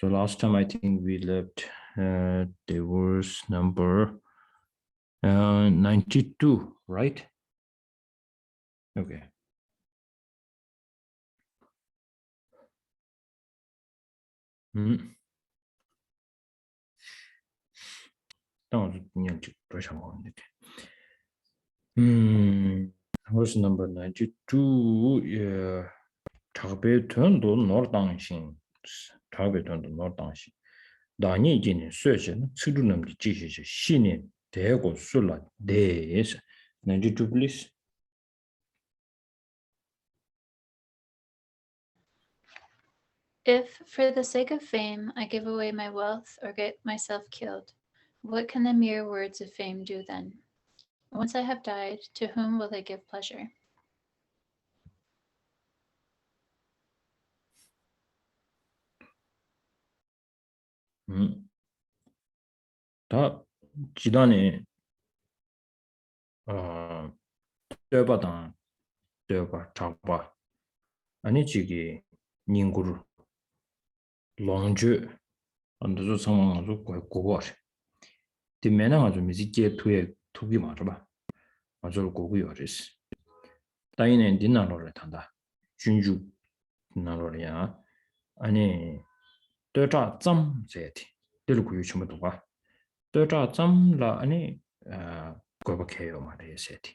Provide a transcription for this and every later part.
So last time I think we left the verse number 92, right? Okay. Verse number 92. Yeah. Chakbe tuandu nordangshin. Chakbe tuandu nordangshin. Dani jini suechen, tsidu namdi jishi shini dego sula des. 92, please. If, for the sake of fame, I give away my wealth or get myself killed, what can the mere words of fame do then? Once I have died, to whom will they give pleasure? 다 지단에 떼바당 떼바 잡바 아니 지기 닝구르 롱주 안도서 상황으로 고고 디메나 아주 미지게 투에 투기 말아 아주 고고요리스 다이네 디나로를 탄다 준주 나로야 아니 떠자 점 제티 들고 요즘도 봐 떠자 점라 아니 고고케요 말이야 세티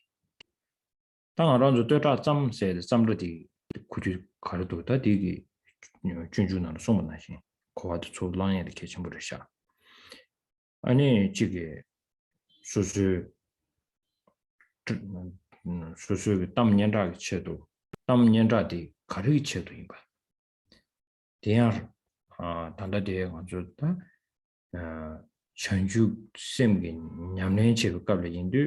당연히 떠자 점 세데 점르디 굳이 가르도다 디기 준주나로 소문나시 고와도 조랑에 이렇게 전부를 샤 아니 지게 수수 담년자의 체도 담년자의 가르기 체도인가 대야 단다대에 가졌다 전주 셈게 냠내 제급값을 인도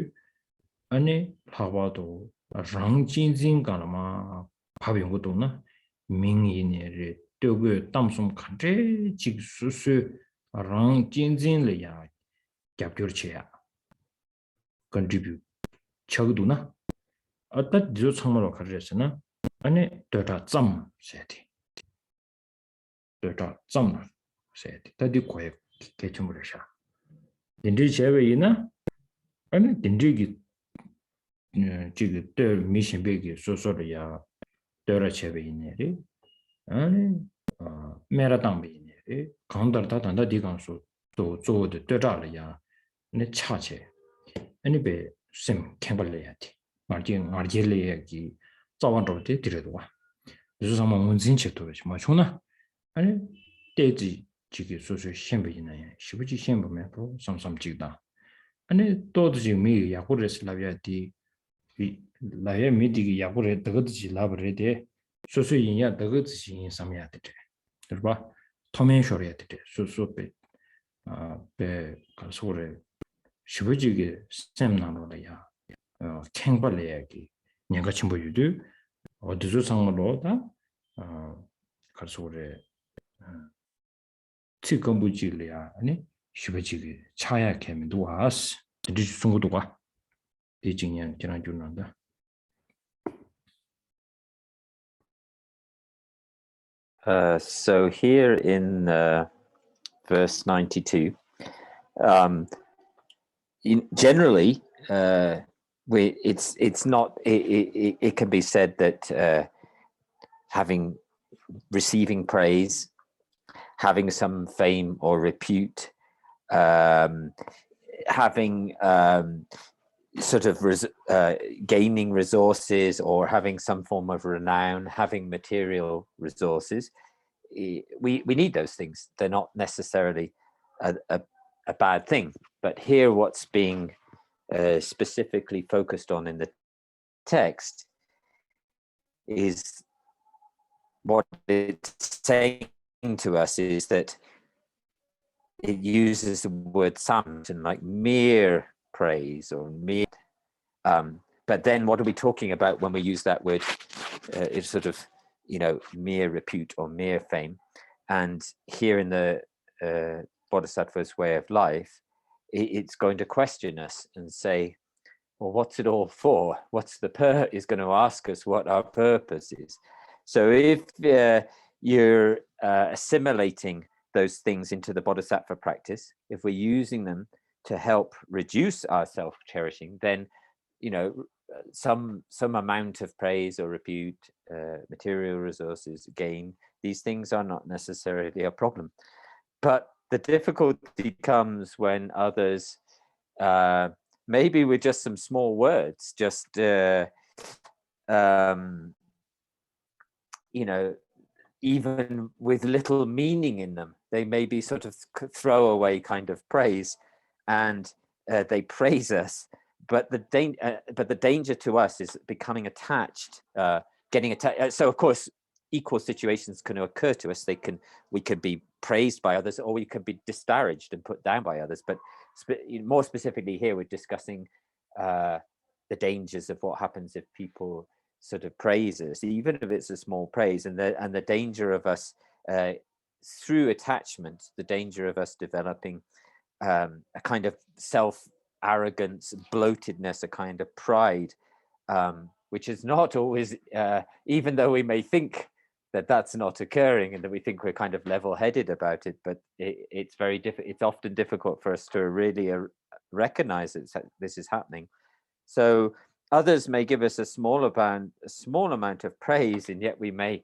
아니 하바도 랑진진 가나마 밥용 것도나 민이네를 뜨고 담숨 간제 직수수 랑진진을야 capture contribute chagduna atat jo changmaro kharesna ane data zam seti data zam seti tadi koye kechumure sha dindri chebe ina ane dindri gi jiga de mission begi so so ya dora chebe ineri ane mera dambe ineri kandar ta danda digan so to zo de dora ya ne chache 아니 배 심 캠벌레야티 마르진 마르젤레야기 자원도데 디레도와 그래서 문진체도 마초나 아니 대지 지기 소소 셴베이나야 시부지 셴보면도 삼삼지다 아니 또지 미 야고레스 라비아티 이 라야 미디기 야고레 더거지 라브레데 소소 인야 더거지 인 삼야데 들봐 토멘쇼리야데 소소베 배 가소레 시부지게 셈나로야 캥벌레야기 내가 친구유도 어디서 상으로다 가서래 지금부지래야 아니 시부지게 차야 개면도 와스 이제 중고도가 대징년 지난 줄난다 So here in verse 92 generally, it's not. It can be said that receiving praise, having some fame or repute, having sort of gaining resources or having some form of renown, having material resources, we need those things. They're not necessarily a bad thing. But here what's being specifically focused on in the text is what it's saying to us is that it uses the word something like mere praise or mere but then what are we talking about when we use that word? It's sort of, mere repute or mere fame. And here in the Bodhisattva's way of life, it's going to question us and say, well, what's it all for? What's the is going to ask us what our purpose is. So if you're assimilating those things into the bodhisattva practice, if we're using them to help reduce our self-cherishing, then, you know, some amount of praise or repute, material resources, gain, these things are not necessarily a problem. But the difficulty comes when others, maybe with just some small words, just, you know, even with little meaning in them, they may be sort of throwaway kind of praise, and they praise us. But the danger to us is becoming attached, getting attached. So of course, equal situations can occur to us. We could be praised by others, or we could be disparaged and put down by others. But more specifically here, we're discussing the dangers of what happens if people sort of praise us, even if it's a small praise, and the danger of us through attachment, the danger of us developing a kind of self-arrogance, bloatedness, a kind of pride, which is not always, even though we may think that that's not occurring and that we think we're kind of level-headed about it, but it's very it's often difficult for us to really recognize that this is happening. So others may give us a small amount of praise, and yet we may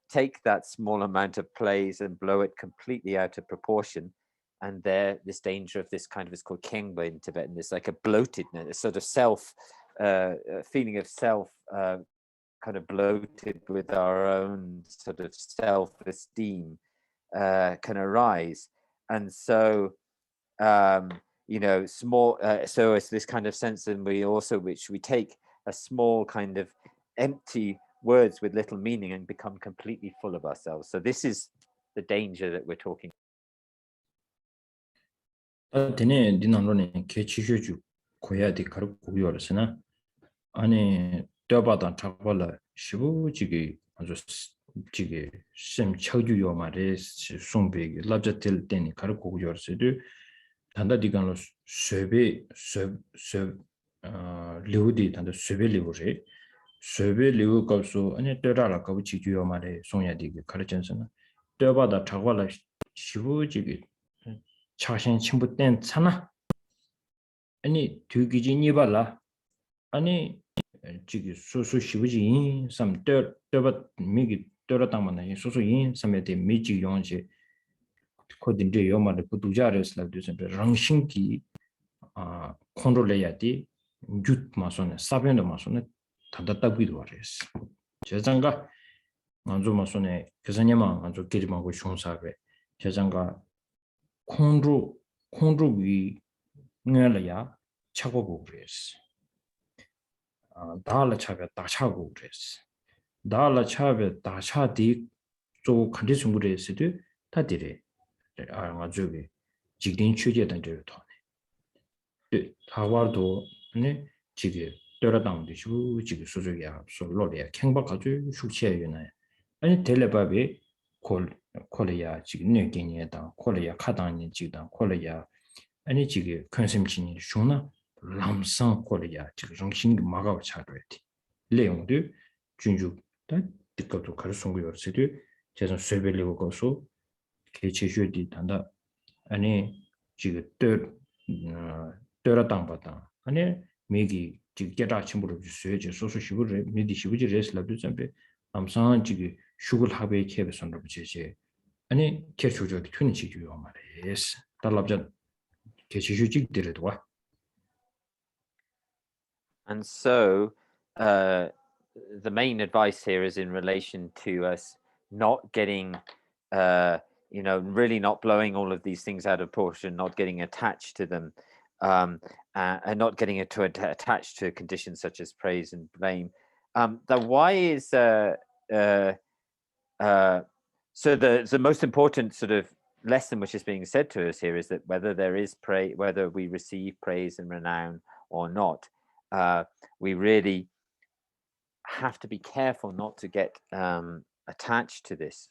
take that small amount of praise and blow it completely out of proportion. And this danger of this kind of, it's called kengba in Tibetan, this like a bloatedness, a sort of feeling of self, kind of bloated with our own sort of self-esteem can arise. And so, you know, small, so it's this kind of sense, and which we take a small kind of empty words with little meaning and become completely full of ourselves. So this is the danger that we're talking about. Tene dinanrone kechijuju koyadi karu kuyorasena ane 떼바단 작발라 시부지기 아주 지기 심 쳐주요 말에 송베기 랍자텔 때니 가르고 요르세도 단다디간로 쇠베 리우디 단다 쇠베 리우제 쇠베 리우 값소 아니 떼라라 값 지주요 말에 송야디기 가르쳤으나 떼바다 작발라 시부지기 차신 친구 땐 차나 아니 뒤기진이 발라 아니 지기 소소 시부지 삼 떼바 미기 떼라당만에 소소인 삼에데 미지 용지 코딘데 요마데 부두자레스라도 sempre 랑싱기 컨트롤해야지 쥰 마소네 사변도 마소네 다다다기도 와레스 제장가 안조 마소네 그사냐마 안조 끼리마고 숑사베 제장가 콘로위 뇌라야 차고고 그레스 다라 차베 다차고 그레스 다라 차베 다차디 조 컨디션 그레스도 다디레 아마주게 직딩 취재된 데로 토네 타와도 네 지게 떨어당도 슈 지게 소저야 솔로리아 캥바 가주 숙치에요네 아니 텔레바비 콜리아 지금 뇌경이다 콜리아 카당니 지다 콜리아 아니 지게 컨셈진이 쇼나 람상 콜리아 지금 정신 마가 차도에티 레용도 준주 다 뜻도 가르송고 요르세도 제가 쇠벨리고 거소 개체주디 단다 아니 지금 떠라당바다 아니 미기 지금 깨라 침부로 주셔야지 소소시부를 미디 시부지 레슬라도 잠베 암상 지금 슈글 하베 케베선로 부제제 아니 개초저기 튀는 지주요 말이에스 달랍자 개체주직들에도 와. And so the main advice here is in relation to us not getting, you know, really not blowing all of these things out of proportion, not getting attached to them, and not getting attached to conditions such as praise and blame. The why is so the most important sort of lesson which is being said to us here is that whether there is whether we receive praise and renown or not, we really have to be careful not to get attached to this.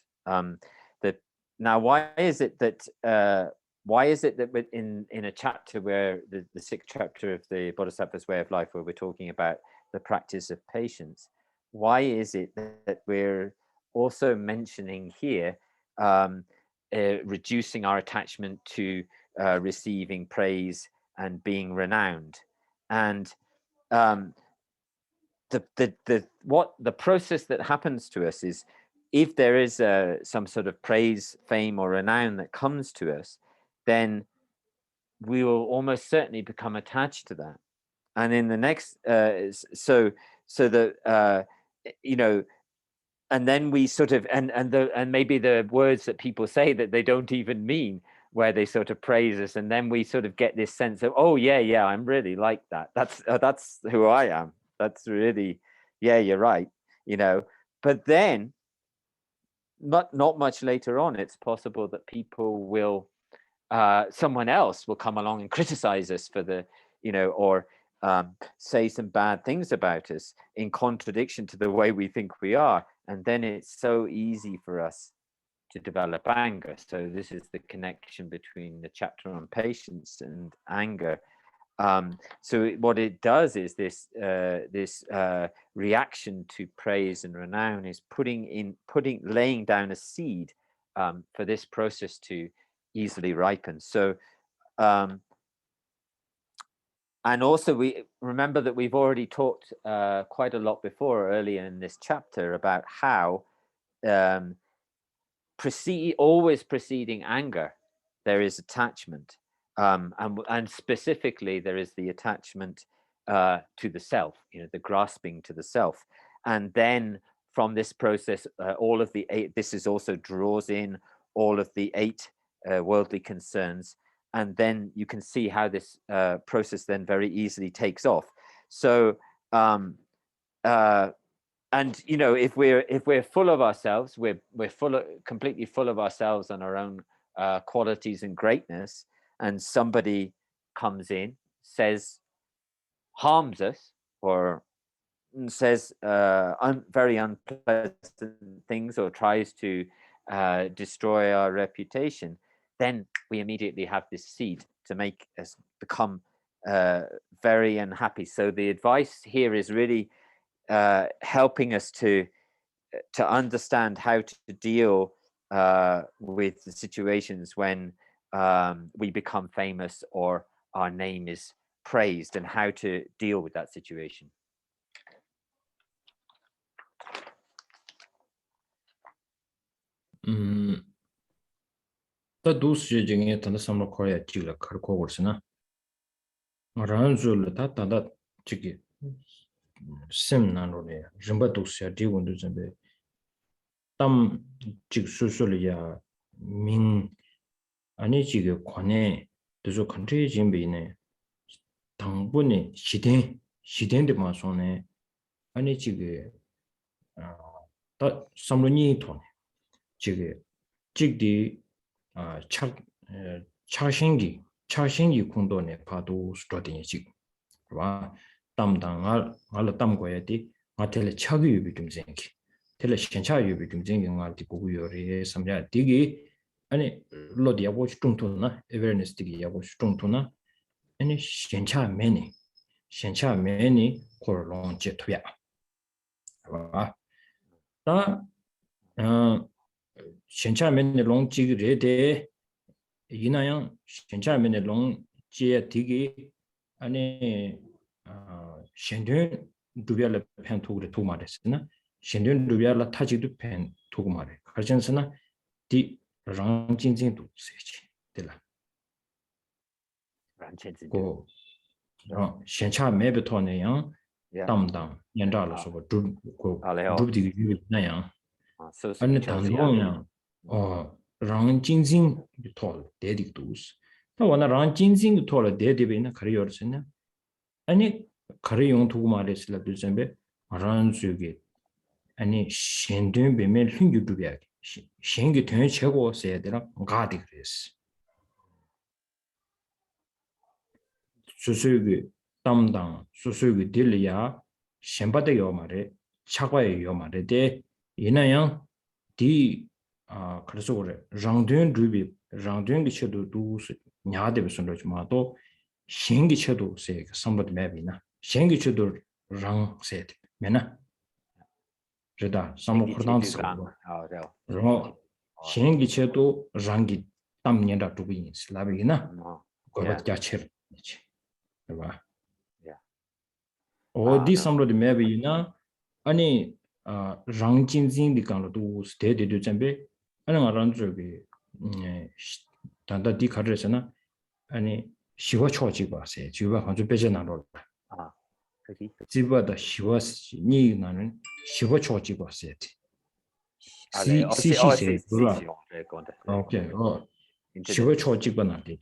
Now, why is it that in a chapter where the sixth chapter of the Bodhisattva's Way of Life, where we're talking about the practice of patience, why is it that we're also mentioning here reducing our attachment to receiving praise and being renowned. And the process that happens to us is, if there is some sort of praise, fame, or renown that comes to us, then we will almost certainly become attached to that. And in the next, you know, and then we sort of, and maybe the words that people say that they don't even mean, where they sort of praise us, and then we sort of get this sense of, oh yeah, I'm really like that. That's who I am. That's really, yeah, you're right, you know. But then, not much later on, it's possible that people will, someone else will come along and criticize us for the, you know, or say some bad things about us in contradiction to the way we think we are. And then it's so easy for us to develop anger. So this is the connection between the chapter on patience and anger. So what it does is this reaction to praise and renown is laying down a seed for this process to easily ripen. So and also we remember that we've already talked quite a lot before, earlier in this chapter, about how always preceding anger there is attachment, and specifically there is the attachment to the self, you know, the grasping to the self. And then from this process, all of the 8, this is also draws in all of the 8 worldly concerns, and then you can see how this process then very easily takes off. So and you know, if we're full of ourselves, we're completely full of ourselves and our own qualities and greatness, and somebody comes in, harms us, or says very unpleasant things, or tries to destroy our reputation, then we immediately have this seed to make us become very unhappy. So the advice here is really helping us to understand how to deal with the situations when we become famous or our name is praised, and how to deal with that situation. 다 두스 중에 단다 삼로 코리아 지라 카르코 거스나 란줄을 다 지기 심나로네 rimba 두스야 디군도 좀베 땀 직수술이야 민 아니 지게 관에 도저 컨트리 진비네 당분이 시den데 마소네 아니 지게 다 삼로니 토네 지게 직디 차신기 공도네 파도 스토딩이 지금 와 담당할 알아 담고야디 마텔레 차기 유비 좀 생기 텔레 신차 유비 좀 생기 말디 고구요리 삼자 디기 아니 로디 야고 중토나 에버니스 디기 야고 중토나 아니 신차 매니 코롱 제토야 와다 신차면의 롱지그레데 이나양 신차면의 롱지에 디기 아니 신든 두비알라 펜 토그레 토마레스나 신든 두비알라 타지도 펜 토그마레 가전스나 디 랑진진도 세치 되라 고 신차 매베토네양 담당 연달아서 두비디 유나양 아니 당동이야 랑진진 토르 데딕도스 또 원나 랑진진 토르 데디베나 카리어스나 아니 카리용 두고 말했을 때 전에 랑주게 아니 신든 베멜 흉규두비야 신기 된 최고 써야 되나 가디 그랬어 수수기 담당 수수기 딜이야 신바데 요 말에 차과에 요 말에 데 이나양 디 그래서 그래 랑든 루비 랑든 기체도 두스 냐데 무슨로지 마도 신기 체도 세 somebody maybe나 신기 체도 랑 세트 메나 제다 사모 코르단스 로 shengi cheto rangi tam nyenda tubu yin slabi na ko ba jacher ba o di samlo de mebe ina ani rang jin jin di kan lo du ste de jambe ani ngaran zobe tanda di kharesana ani shiwa choji ba se juba hanju beje na ro 지바다 시와스 니 나는 시와 초지 봤어요. 시시세 불라. 오케이. 시와 초지 봤는데.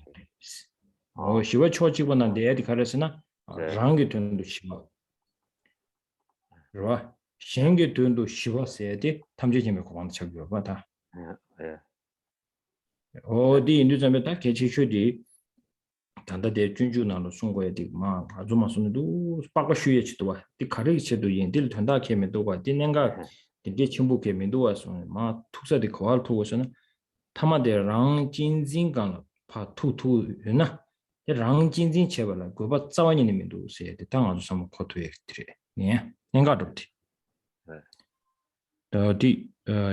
시와 초지 봤는데 어디 가르스나 랑게 된도 시와. 그러와 셴게 된도 시와세야지 탐지심에 고만 적여 봐다. 어디 인도점에 딱 개체슈디 단다데 준주나로 송고에 되마 아주마선도 빠가슈에 치도와 디 가르치도 인딜 된다 케면도가 디nen가 디 친구 케면도 와서 마 투사디 거할 투고서는 타마데랑 진진간 파 투투나 랑진진 체발라 고바 자원이님도 세야 당 아주 삼 코토에 드려 예 nen가도티 디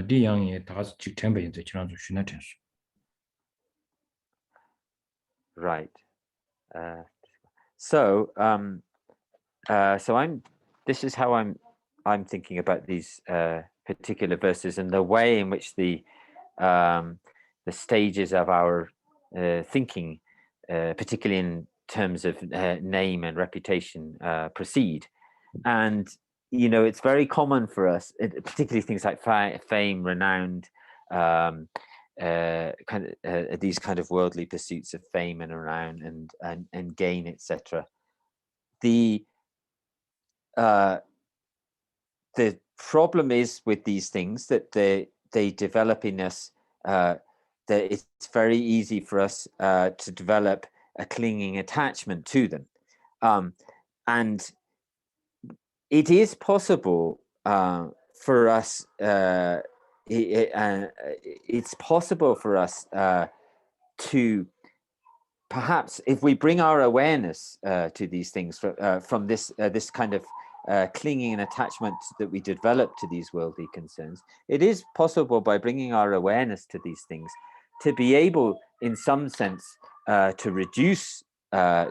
디양에 다스 직템베 이제 지난주 쉬나텐스 right. So this is how I'm thinking about these particular verses and the way in which the stages of our thinking, particularly in terms of name and reputation, proceed. And it's very common for us, particularly things like fame, renowned, these kind of worldly pursuits of fame and renown and gain, etc. The problem is with these things that they develop in us, that it's very easy for us to develop a clinging attachment to them, and it is possible for us. It's possible for us to perhaps, if we bring our awareness to these things from this kind of clinging and attachment that we develop to these worldly concerns, it is possible by bringing our awareness to these things to be able, in some sense, to reduce that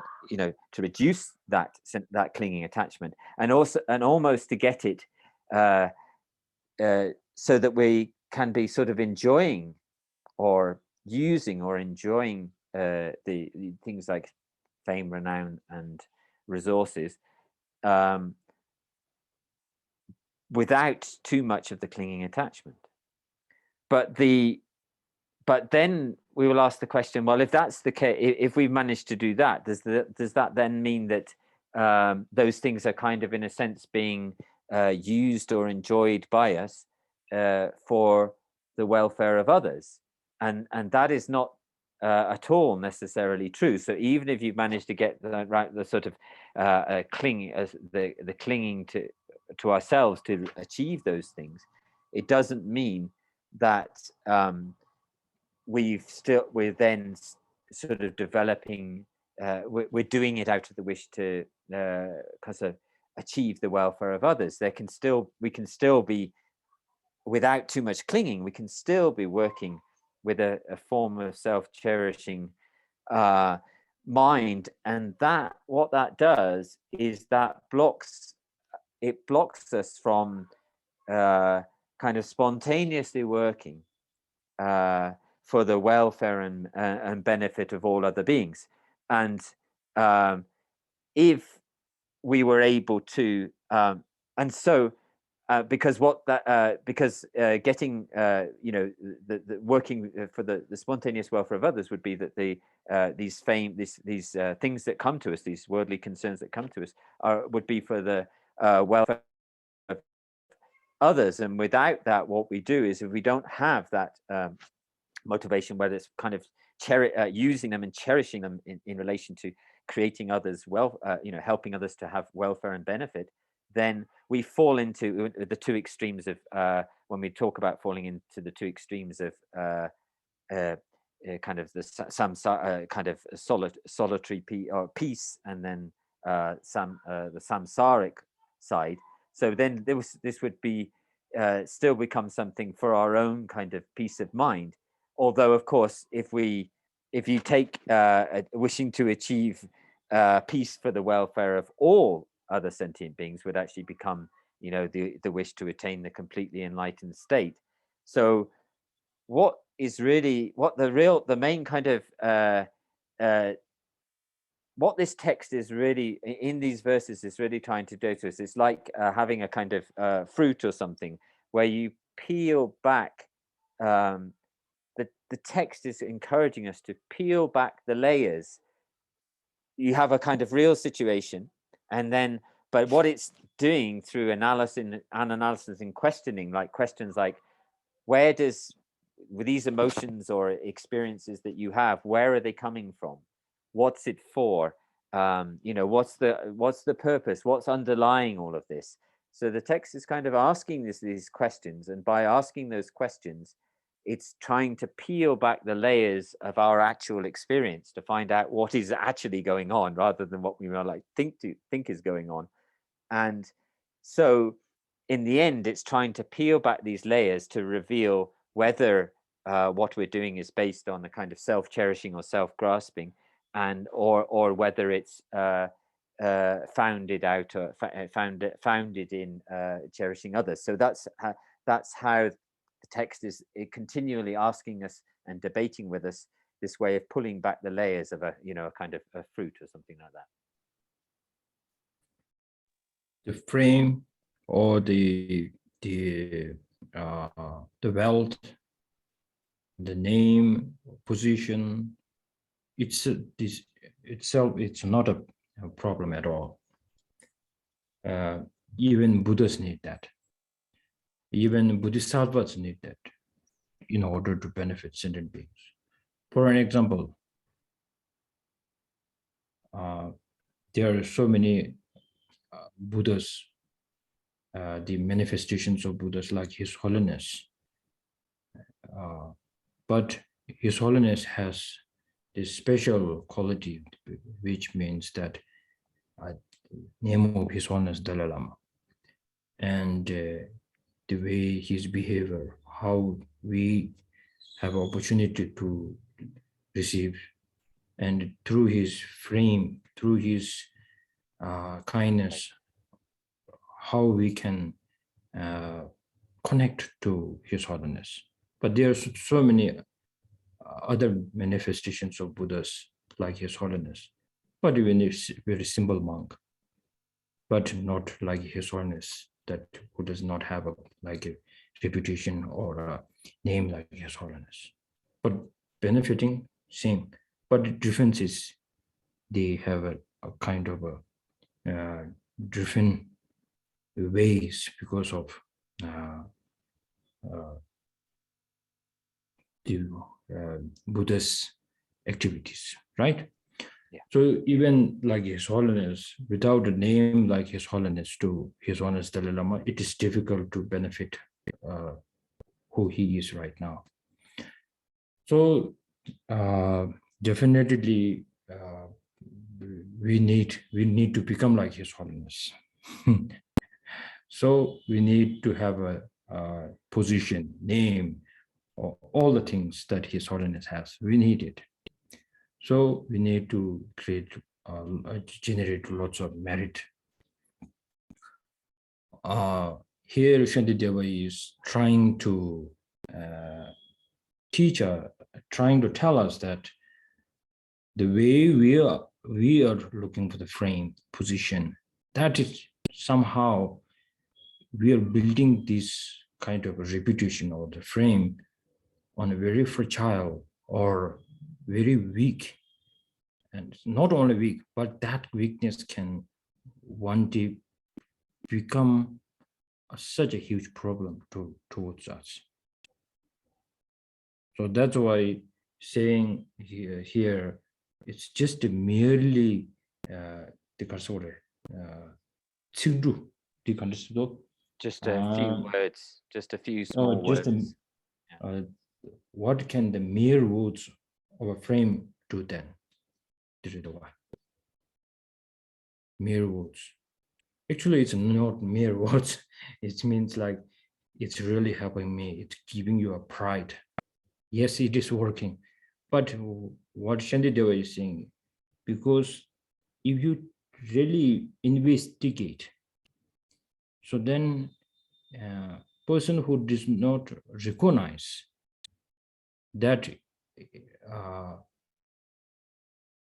clinging attachment, and almost to get it so that we can be sort of enjoying or using or enjoying the things like fame, renown, and resources without too much of the clinging attachment. But then we will ask the question, well, if that's the case, if we've managed to do that, does that then mean that those things are kind of, in a sense, being used or enjoyed by us for the welfare of others? And that is not at all necessarily true. So even if you've managed to get the sort of clinging to ourselves to achieve those things, it doesn't mean that we're then sort of developing. We're doing it out of the wish to achieve the welfare of others. We can still be, without too much clinging, we can still be working with a form of self-cherishing mind, and that what that does is that blocks us from kind of spontaneously working for the welfare and benefit of all other beings. And if we were able to, and so because getting the working for the spontaneous welfare of others would be that these things that come to us, these worldly concerns that come to us, would be for the welfare of others. And without that, what we do is, if we don't have that motivation, whether it's kind of using them and cherishing them in relation to creating others helping others to have welfare and benefit, then we fall into the two extremes of when we talk about falling into the two extremes of kind of kind of solitary peace, and then the samsaric side. So then this would be still become something for our own kind of peace of mind. Although, of course, if you take wishing to achieve peace for the welfare of all other sentient beings would actually become, the wish to attain the completely enlightened state. So what the main kind of what this text is really in these verses is really trying to do to us, it's like having a kind of fruit or something where you peel back. The text is encouraging us to peel back the layers. You have a kind of real situation, and then, but what it's doing through analysis and questioning, like questions like, where does, with these emotions or experiences that you have, where are they coming from? What's it for? What's the purpose? What's underlying all of this? So the text is kind of asking these questions, and by asking those questions, it's trying to peel back the layers of our actual experience to find out what is actually going on, rather than what we might like think is going on. And so in the end, it's trying to peel back these layers to reveal whether what we're doing is based on a kind of self-cherishing or self-grasping, and or whether it's founded in cherishing others. So that's how the text is continually asking us and debating with us this way of pulling back the layers of a kind of a fruit or something like that. The frame or the wealth, the name, position, itself, it's not a problem at all. Even Buddhists need that. Even Bodhisattvas need that in order to benefit sentient beings. For an example, there are so many Buddhas, the manifestations of Buddhas, like His Holiness. But His Holiness has this special quality, which means that name of His Holiness Dalai Lama, and the way his behavior, how we have opportunity to receive, and through his frame, through his kindness, how we can connect to His Holiness. But there are so many other manifestations of Buddhas, like His Holiness, but even a very simple monk, but not like His Holiness, that who does not have a reputation or a name like His Holiness, but benefiting same. But the difference is they have a kind of a different ways because of the Buddha's activities, right? Yeah. So even like His Holiness, without a name like His Holiness to His Holiness Dalai Lama, it is difficult to benefit who he is right now. So definitely we need to become like His Holiness. So we need to have a position, name, or all the things that His Holiness has. We need it. So we need to generate lots of merit. Here, Shantideva is trying to trying to tell us that the way we are looking for the frame position, that is somehow we are building this kind of a reputation or the frame on a very fragile or very weak, and not only weak, but that weakness can one day become such a huge problem towards us. So that's why saying here it's just merely the Just a few words, just a few small words. What can the mere words of a frame do then? Mere words. Actually, it's not mere words. It means like it's really helping me. It's giving you a pride. Yes, it is working. But what Shantideva is saying, because if you really investigate, so then person who does not recognize that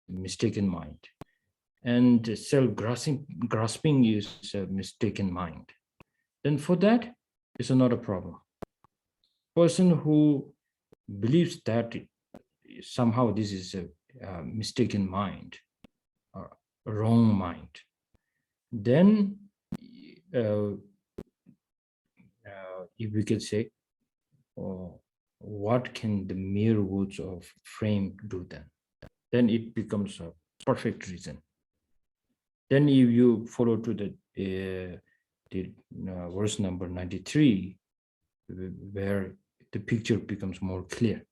mistaken mind, and self-grasping is a mistaken mind, then for that, it's not a problem. Person who believes that somehow this is a mistaken mind, or a wrong mind, then if we could say, what can the mere words of frame do then it becomes a perfect reason. Then if you follow to the verse number 93, where the picture becomes more clear.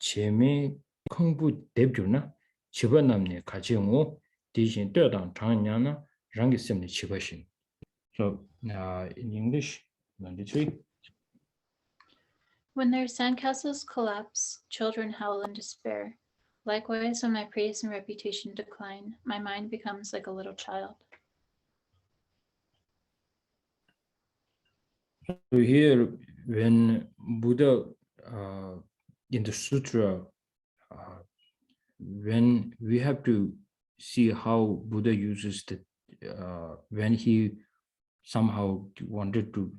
Cheme kongbu debjuna chiba namne kachengo dijin dedang changyana rangi semne chibashin. So in English, 93. When their sandcastles collapse, children howl in despair. Likewise, when my praise and reputation decline, my mind becomes like a little child. So here, when Buddha in the sutra, when we have to see how Buddha uses the when he somehow wanted to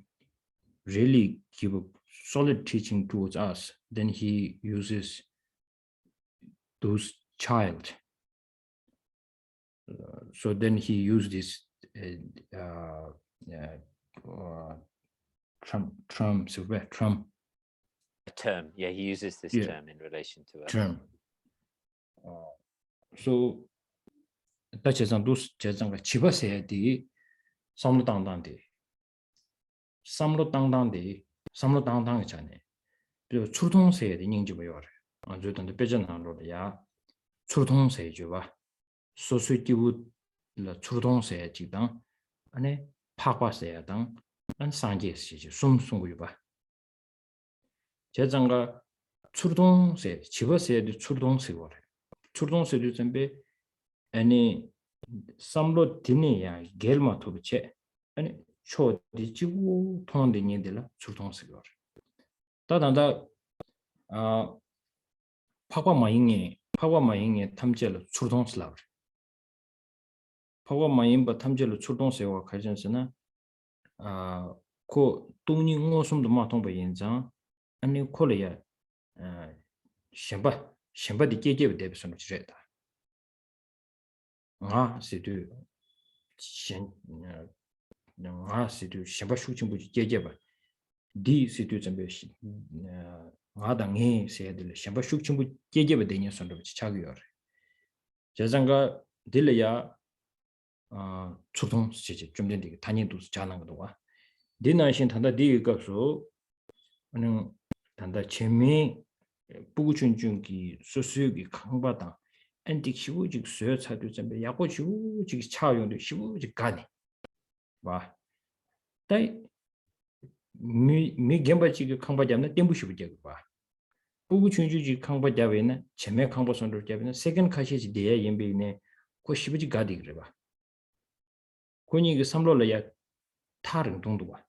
really give a solid teaching towards us, then he uses those child. So then he used this term. Yeah, he uses this term in relation to us. Term. So that's just those chiba say the samlo tang chane. Churtong say the ning jiba yor. On the pigeon handle ya churtong say juba. So sweet you would la churtong say jidang, and papa say dang, and sanje si sum sung yuba. 제장가 출동세 집어세의 출동세고 출동세도 전에 아니 삼로 디니야 겔마토브체 아니 초디지고 통한데 니들라 출동세고 다단다 파과마잉에 탐제로 출동스라고 파과마잉바 탐제로 출동세와 관련해서는 그 동닝오숨도 마통바 인장 아니 콜이야 셴바디 깨깨 대비선을 지레다 시도 셴바 슈칭부지 깨깨바 디 시도 점베시 당에 세들 셴바 슈칭부 깨깨바 되냐 선도 차고요 제장가 딜려야 초동 시제 좀 된데 단위도 자는 것도 와 디나신 단다 디가서 아니 단다 재미 부구춘중기 수수기 강바다 엔틱 시부직 수요 차도 좀 야고 시부직 차용도 시부직 가네 와 다이 미 gem바지기 강바자는 템부시부직 봐 부구춘주지 강바자베는 재미 강바선도 잡는 세컨 카시지 대야 임베네 고 시부직 가디 그래 봐 고니 그 삼로라야 타릉 동도 봐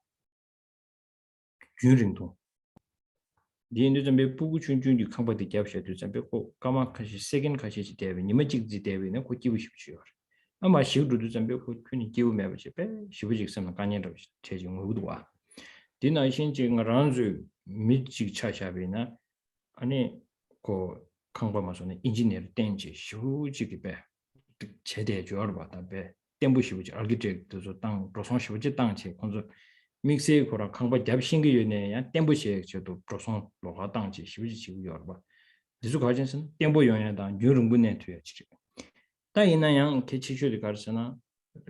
균ring동 디엔도 좀 부구 준준이 강바디 잡셔도 좀 뵙고 까마카시 세긴 가시지 대비 니마 찍지 대비는 고 끼고 싶지요. 아마 시우도 좀 뵙고 균이 끼고 매버지 배 시부직 섬 간년도 체중 모두 와. 디나 신증 란주 미직 차샤비나 아니 고 강바마서는 인지니어 땡지 시우직이 배 제대 조얼 받다 배 땡부 시부직 아르키텍트도 땅 로송 시부직 땅체 건조 믹스에 고라 강바 잡신게 요네야 템보시에 저도 프로송 로가 당지 시부지 지구 여봐 지수 가진선 템보 용야다 유릉분에 돼야 지금 다이나양 개치슈디 가르스나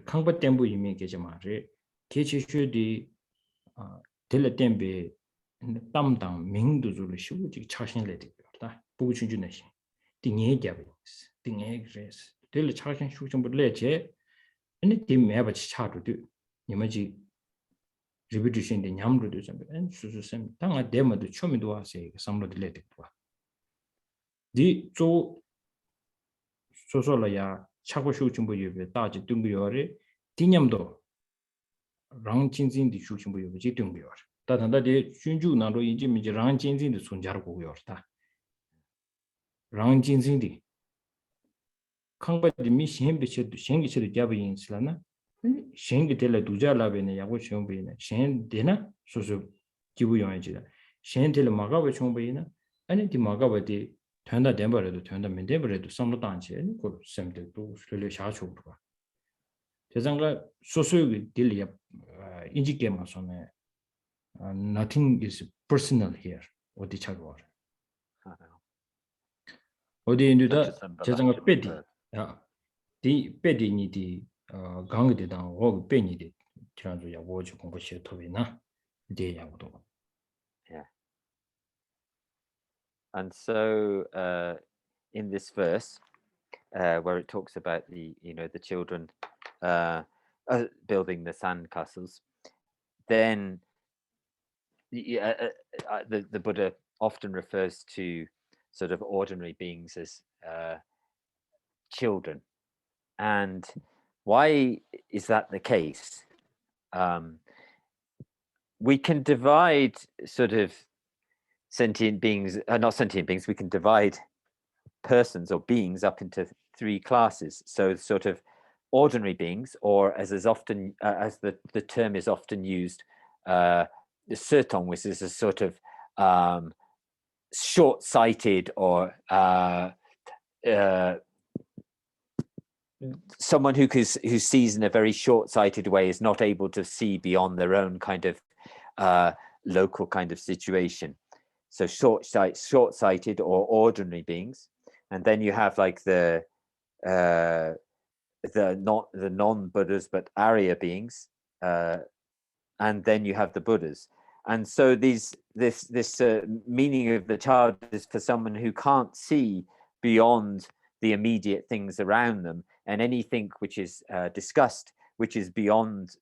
강바 템보 이미 계제 말이 개치슈디 델레 템베 담당 민두줄 시부지 차신래 되다 보고 준준내시 띵에 잡이스 띵에 그래스 델레 차신 슈좀 불레제 아니 팀 매버치 차도도 니마지 repetition de nyamru de jambe and su sem tanga demo de chomi do ase samlo de letik wa di zo so la ya chago shu chimbo yebe da ji dung yore dinyamdo rang jinjin di shu chimbo yebe ji dung yore da da de junju na ro yin ji mi ji rang jinjin de sunjar go yore ta rang jinjin di kangba di mi shen bi che shen gi che de jab yin slana shen gi de la du ja la be ne ya go chong be ne shen de na so 기부 용해지다. 셴텔 마가바 총베이나 아니 디 마가바디 된다 덴버래도 된다 맨데버래도 섬도 안치 그 셈들도 술래 샤초 봐. 대장가 소소기 딜리아 인지게마서네 nothing is personal here. 어디 차고 어디 인도다 대장가 빼디 디 빼디니디 강게대당 어 빼니디 지난주 야고지 공부시 토비나 Yeah. And so in this verse where it talks about the children building the sand castles, then the Buddha often refers to sort of ordinary beings as children. And why is that the case? We can divide sort of sentient beings, not sentient beings, we can divide persons or beings up into three classes. So sort of ordinary beings, or as is often, as the term is often used, the Serkong, which is a sort of short-sighted or someone who sees in a very short-sighted way, is not able to see beyond their own kind of local kind of situation. So short-sighted or ordinary beings, and then you have like the non-Buddhas but Arya beings, and then you have the Buddhas. And so this meaning of the child is for someone who can't see beyond the immediate things around them, and anything which is discussed, which is beyond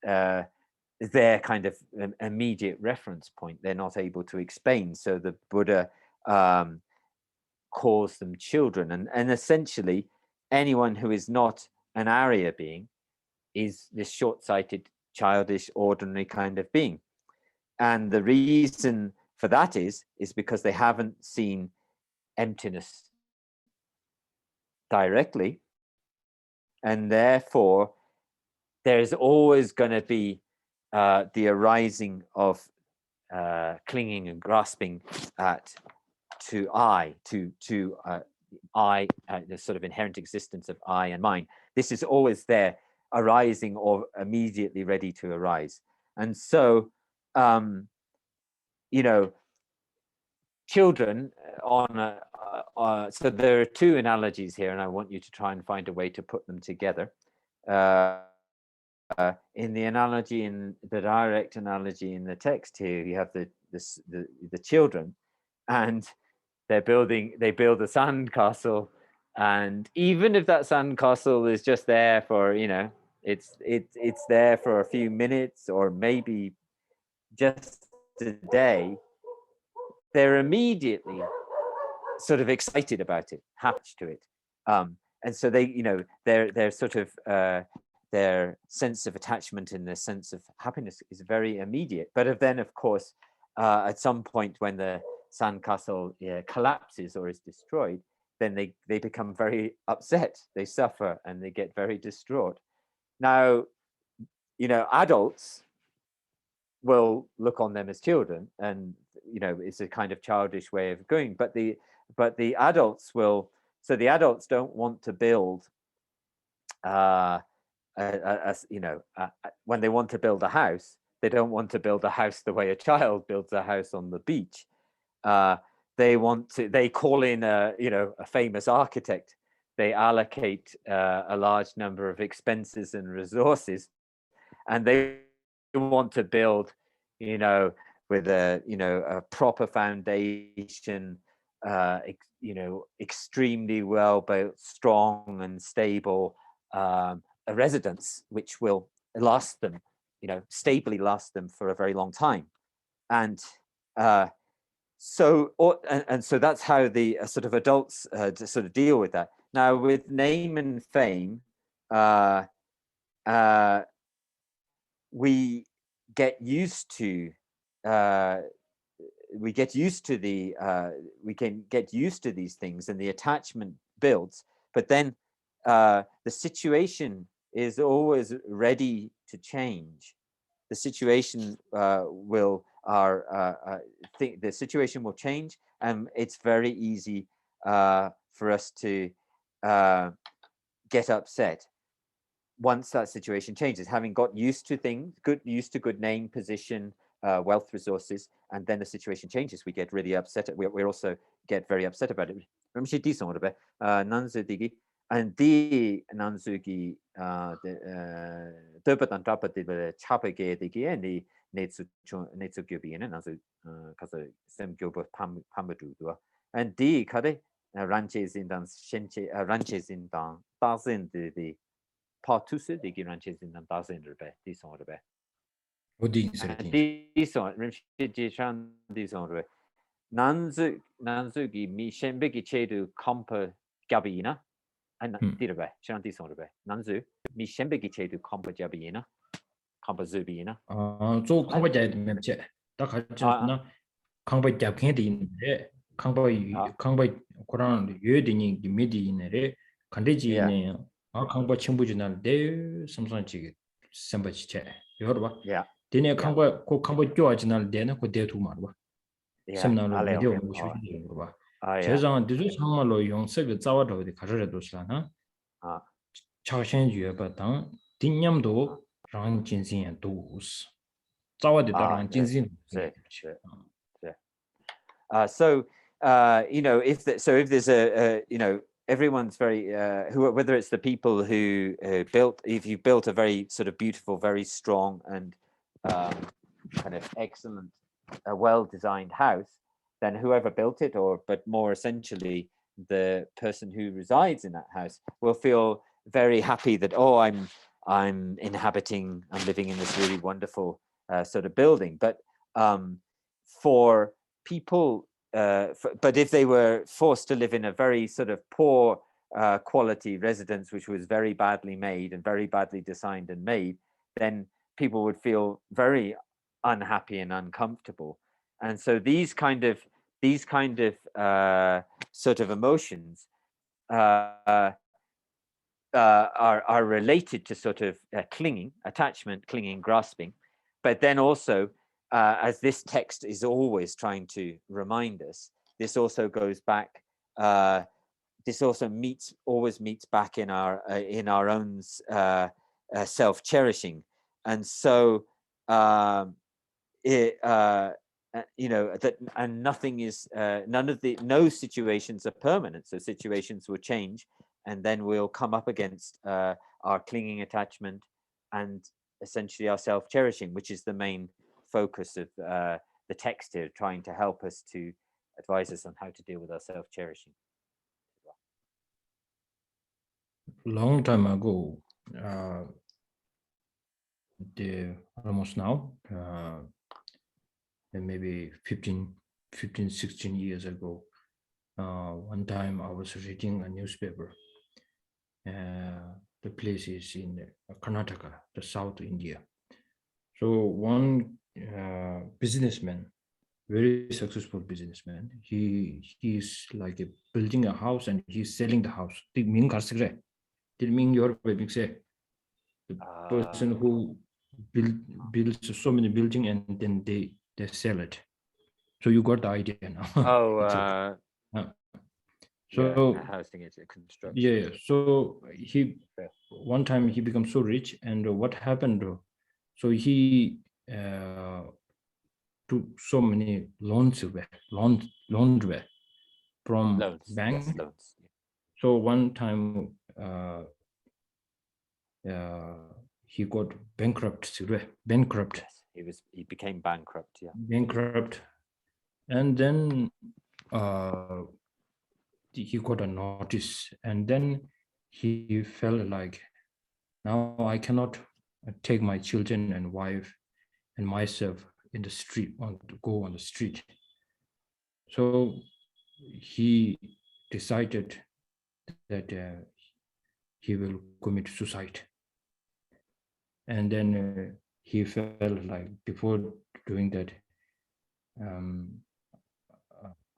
their kind of immediate reference point, they're not able to explain. So the Buddha calls them children, and essentially anyone who is not an Arya being is this short-sighted, childish, ordinary kind of being. And the reason for that is because they haven't seen emptiness directly, and therefore there's always going to be the arising of clinging and grasping to I, the sort of inherent existence of I and mine. This is always there, arising or immediately ready to arise. And so, children so there are two analogies here, and I want you to try and find a way to put them together. In the analogy, in the direct analogy in the text here, you have the children, and they build a sand castle, and even if that sand castle is just there for it's there for a few minutes or maybe just a day, they're immediately sort of excited about it, happy to it, and so they they're sort of their sense of attachment and their sense of happiness is very immediate. But then, of course, at some point when the sandcastle collapses or is destroyed, then they become very upset. They suffer and they get very distraught. Now, adults will look on them as children, and it's a kind of childish way of going. But the adults will. So the adults don't want to build. When they want to build a house, they don't want to build a house the way a child builds a house on the beach. They call in a famous architect. They allocate a large number of expenses and resources, and they want to build, with a proper foundation, extremely well built, strong and stable, a residence which will last them stably last them for a very long time. And so that's how the sort of adults sort of deal with that. Now with name and fame, we get used to these things, and the attachment builds. But then the situation is always ready to change. The situation will change, and it's very easy for us to get upset once that situation changes, having got used to things, used to good name, position, wealth, resources, and then the situation changes, we get really upset. We also get very upset about it. And the nanzuki and the kade ranches in dan ranches in dan thousand the partusu the ranches in dan thousand these on the these on these on nanzuki mi shembeki chedu compa gabina and dirbe shanti son the nanzu mi shembeki chedu compa gabina compa zubina so compa jai memche ta khachna compa japkhen din de compa koran ye din gi medi ne kandeji ne compa chimbujinan de samsan chi samba chi che yorba dine compa ko compa joajinal de na ko de tu marba semna video mo shu ji yorba 제장 디주 상말로 용색의 자와도 가르려도 시라나 차신 유여바당 딘냠도 랑 진신의 도스 자와도 랑 진신 so if there's a everyone's very whether it's the people who if you built a very sort of beautiful, very strong and kind of excellent well-designed house, then whoever built it, but more essentially the person who resides in that house, will feel very happy that I'm living in this really wonderful sort of building. But for people, but if they were forced to live in a very sort of poor quality residence, which was very badly made and very badly designed and made, then people would feel very unhappy and uncomfortable. And so these kind of sort of emotions are related to sort of attachment, clinging, grasping. But then also, as this text is always trying to remind us, this also goes back. This also always meets back in our own self-cherishing, and so that and nothing is no situations are permanent. So situations will change, and then we'll come up against our clinging attachment and essentially our self-cherishing, which is the main focus of the text here, trying to help us to advise us on how to deal with our self-cherishing. Long time ago, almost now, maybe 15, 16 years ago, one time I was reading a newspaper. The place is in Karnataka, the South India. So one businessman, very successful businessman, he's like building a house and he's selling the house. The person who builds so many buildings and then they sell it. So you got the idea now. So housing is construction. Yeah. So one time he becomes so rich, and what happened? So he took so many loans from bank. Yes, loans. So one time he got bankrupt. Yes, he became bankrupt. Yeah. Bankrupt, and then he got a notice, and then he felt like, now I cannot take my children and wife and myself in the street, go on the street. So he decided that he will commit suicide. And then he felt like before doing that,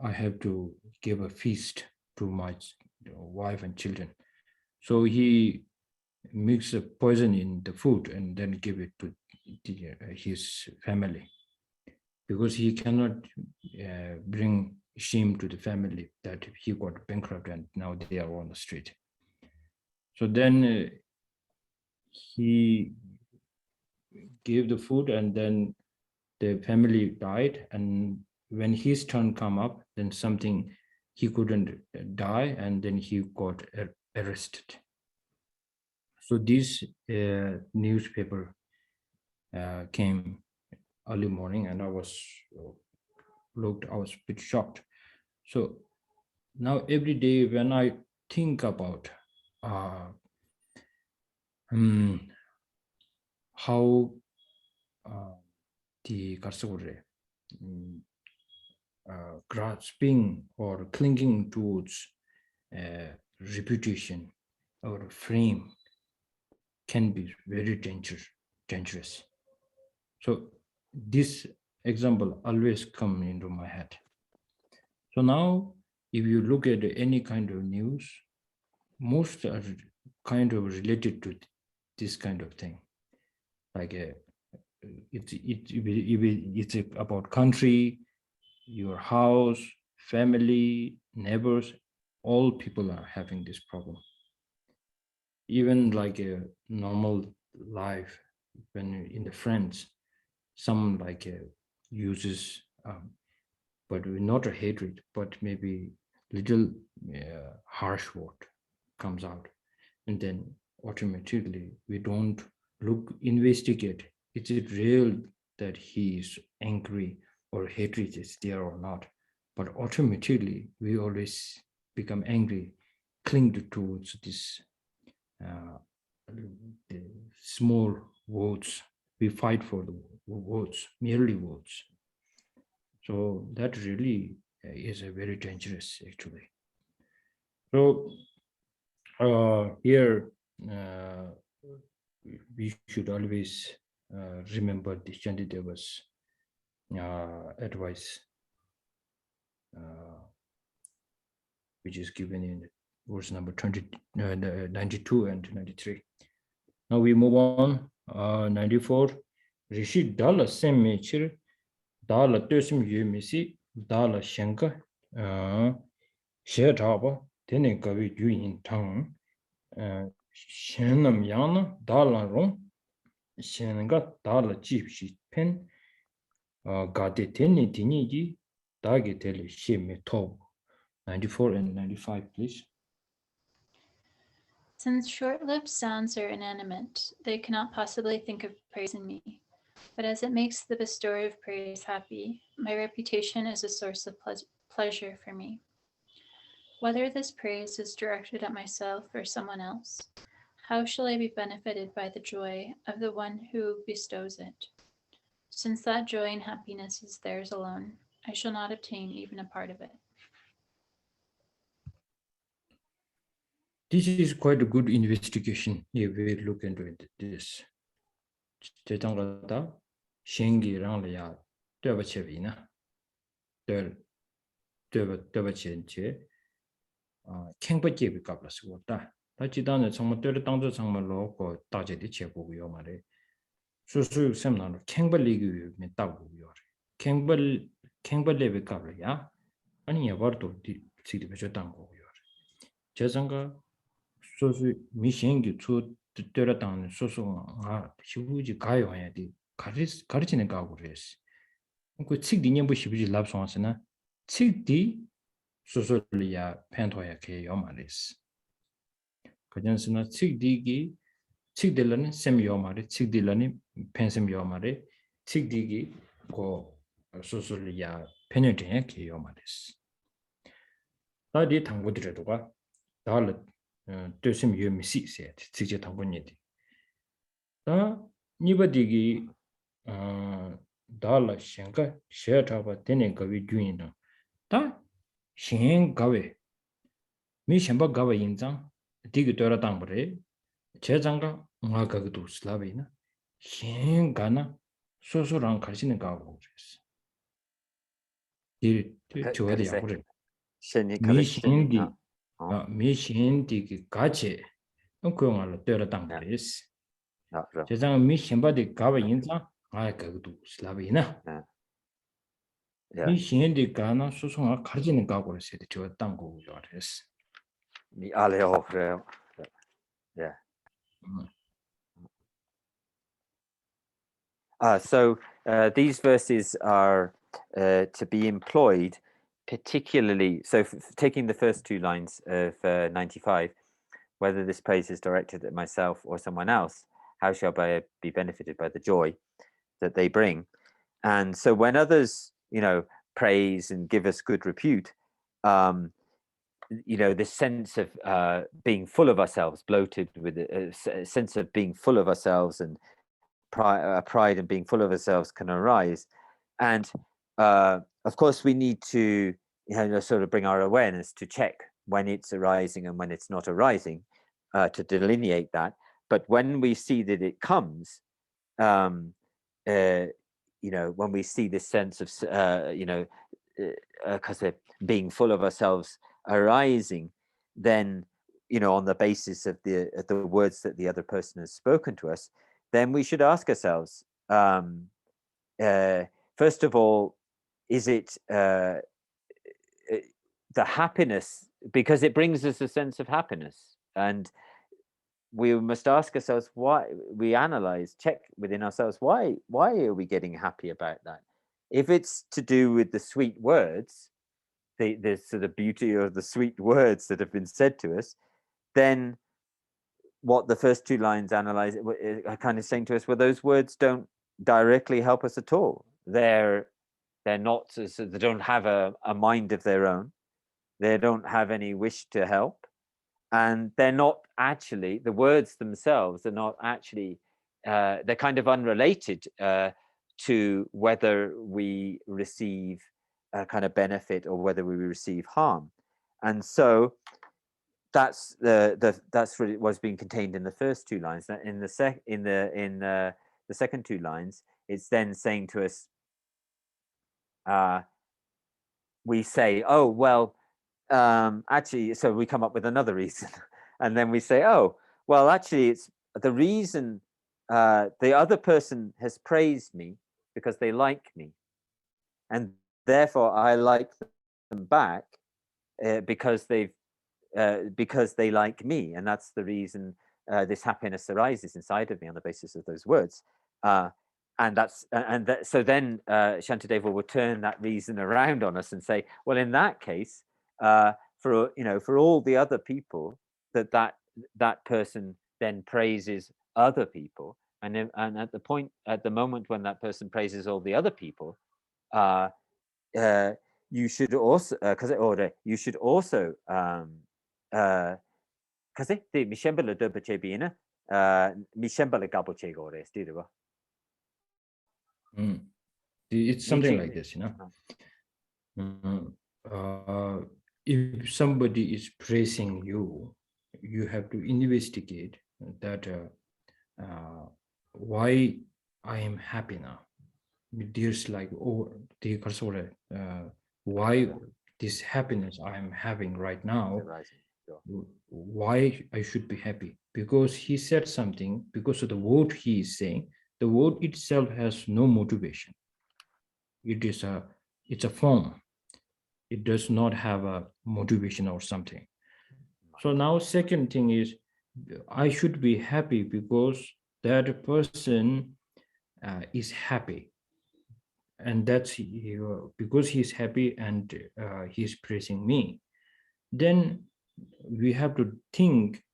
I have to give a feast to my wife and children. So he mixed the poison in the food and then give it to his family, because he cannot bring shame to the family that he got bankrupt and now they are on the street. So then he gave the food and then the family died, and when his turn come up, then something he couldn't die, and then he got arrested. So this newspaper came early morning, and I was a bit shocked. So now every day when I think about how the grasping or clinging towards reputation or frame can be very dangerous. So this example always come into my head. So now if you look at any kind of news, most are kind of related to this kind of thing. Like it's about country, your house, family, neighbors, all people are having this problem. Even like a normal life, when in the friends, some like uses, but not a hatred, but maybe little harsh word comes out, and then automatically we don't investigate, is it real that he is angry or hatred is there or not, but automatically we always become angry, cling towards this the small words. We fight for the words, merely words. So that really is a very dangerous actually. So here we should always remember the Shantideva's advice, which is given in verse number 92 and 93. Now we move on. 94. Rishi dala semmechir dala tosim yumisi dala shenka shetaba tene kavi yuin tang shenam yana dala rong shenga dala jipshi pen gade tene tini ji dage tele sheme tob. 94 and 95, please. Since short-lived sounds are inanimate, they cannot possibly think of praising me. But as it makes the bestower of praise happy, my reputation is a source of pleasure for me. Whether this praise is directed at myself or someone else, how shall I be benefited by the joy of the one who bestows it? Since that joy and happiness is theirs alone, I shall not obtain even a part of it. This is quite a good investigation if we look into this. Tetangata shengi ranglaya deba chevina deba chenche kengpa jebi kapla sigota. Tachidane changma deba tangzo changma loko taje di chebu yo mare. Susu semna kengpa ligi me tabu yo re. Kengpa lebi kapla ya ani yabardo di sigdi becho tango yo re. Chezanga 소수 미신기 초 때렸다는 소소 시부지 가요 해야지 가르치는 가고 그랬어. 그 책디년 뭐 시부지 랍송하스나 책디 소소리야 펜토야 개요 말이스. 그전스나 책디기 책들라는 셈요 말이 책들라는 펜셈요 말이 책디기 고 소소리야 펜여대 개요 말이스. 다디 당고들에도가 달 tosim yu misi se tsikje tangpo nyedi. 다 니버디기 달라 셴가 셰타바 되는 거위 주인은 다 셴 가웨 미 셴바 가웨 인장 디기 떠라 당버레 제장가 응아가도 슬라베나 셴 가나 소소랑 가르치는 가고 그랬어. 이 저어디 야고래 미신디 미신디 같이 그거말로 떠라 당버레스 제장 미신바디 가웨 인장 아가도 슬라베나 미신디 가나 소소랑 가르치는 가고 그랬어. 저 땅고 그랬어. Mi aleo, yeah. So these verses are to be employed, particularly. So taking the first two lines of 95, whether this praise is directed at myself or someone else, how shall I be benefited by the joy that they bring? And so when others, praise and give us good repute, this sense of being full of ourselves, bloated with a sense of being full of ourselves, and pride and being full of ourselves can arise. And of course we need to sort of bring our awareness to check when it's arising and when it's not arising, to delineate that. But when we see that it comes, when we see this sense of being full of ourselves arising, then on the basis of the words that the other person has spoken to us, then we should ask ourselves, first of all, is it the happiness, because it brings us a sense of happiness, and we must ask ourselves, why we analyze, check within ourselves, why are we getting happy about that? If it's to do with the sweet words, the sort of beauty of the sweet words that have been said to us, then what the first two lines analyze are kind of saying to us, well, those words don't directly help us at all. They're not, so they don't have a mind of their own. They don't have any wish to help, and they're not actually, the words themselves are not actually, they're kind of unrelated to whether we receive a kind of benefit or whether we receive harm. And so that's really what's being contained in the first two lines. In the second two lines, it's then saying to us, we say, oh well, actually, so we come up with another reason, and then we say, oh well, actually, it's the reason the other person has praised me because they like me, and therefore I like them back because they like me, and that's the reason this happiness arises inside of me on the basis of those words. So then Shantideva will turn that reason around on us and say, well, in that case, for all the other people that person then praises other people, and at the moment when that person praises all the other people, you should also it's something like this, if somebody is praising you, you have to investigate that why I am happy now. There's like, why this happiness I am having right now, why I should be happy, because he said something, because of the word he is saying. The word itself has no motivation. It's a form. It does not have a motivation or something. So now second thing is, I should be happy because that person is happy, and that's because he's happy and he's praising me. Then we have to think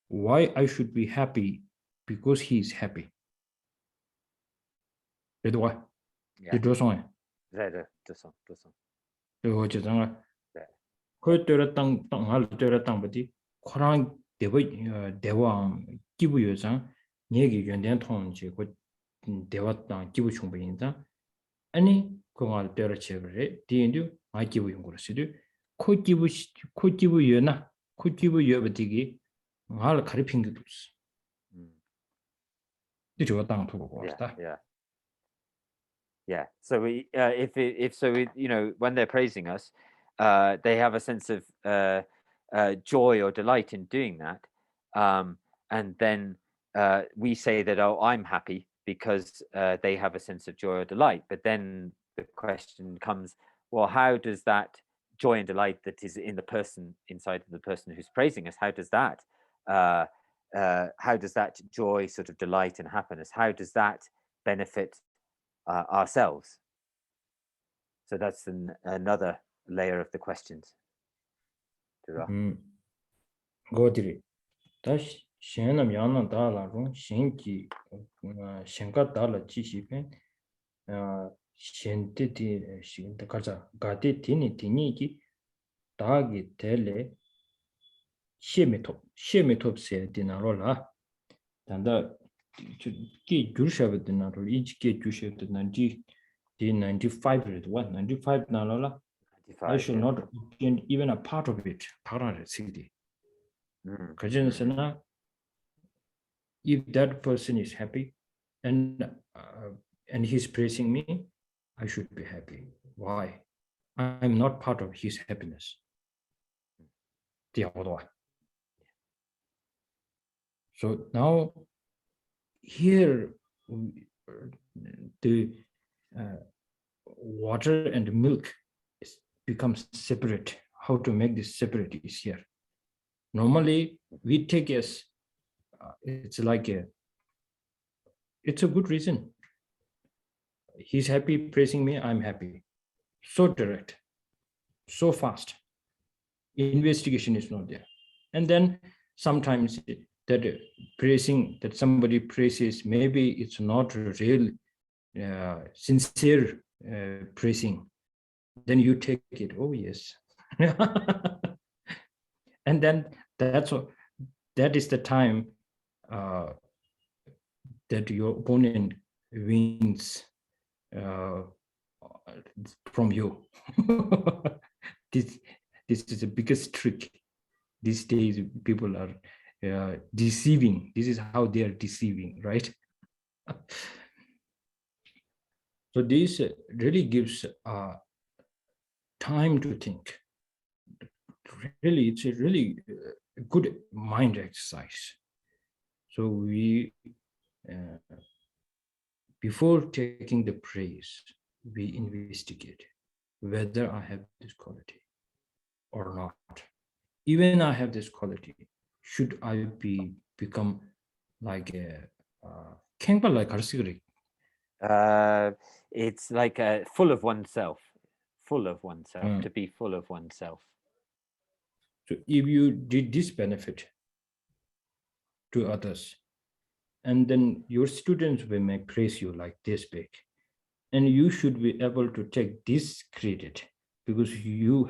why I should be happy because he's happy. Biết rồi. Biết rồi xong rồi. Dạ, Rồi chứ rằng là khơi tôi ra tăng ngալ tôi ra tăng bati kho랑 대왕 기부 요상 얘기 연된 통지 그 대화당 기부 충분인다 아니 그걸 때려치래 뒤인도 아 기부 연구를 쓰도 코 기부 요나 코 기부 요버디기 알 가르친 게 없어 이거 당 두고 왔다 Yeah. So when they're praising us, they have a sense of joy or delight in doing that, and then we say that, oh, I'm happy because they have a sense of joy or delight. But then the question comes, well, how does that joy and delight that is in the person, inside of the person who's praising us, how does that joy, sort of delight and happiness, how does that benefit ourselves? So that's another layer of the questions. 고들이 다시 신남 양난 달라로 신기 신가 달라 지시변 신티디 신다 가자 가디 디니기 다기 텔레 시메톱세 디나로라 단다 기 주셔버 디나로 이지게 주셔버 난지 D95 what 95 nalola I should not be even a part of it city if that person is happy and he's praising me I should be happy. Why? I'm not part of his happiness. So now here the water and milk becomes separate. How to make this separate is here. Normally we take as it's like it's a good reason. He's happy praising me, I'm happy. So direct, so fast. Investigation is not there. And then sometimes that praising that somebody praises, maybe it's not real sincere praising. Then you take it, oh yes. And then that is the time that your opponent wins from you. This is the biggest trick. These days people are deceiving. This is how they are deceiving, right? So this really gives time to think. Really, it's a really good mind exercise. So we, before taking the praise, we investigate whether I have this quality or not. Even I have this quality, should I become like a it's like full of oneself, to be full of oneself. So if you did this benefit to others, and then your students may praise you like this big, and you should be able to take this credit because you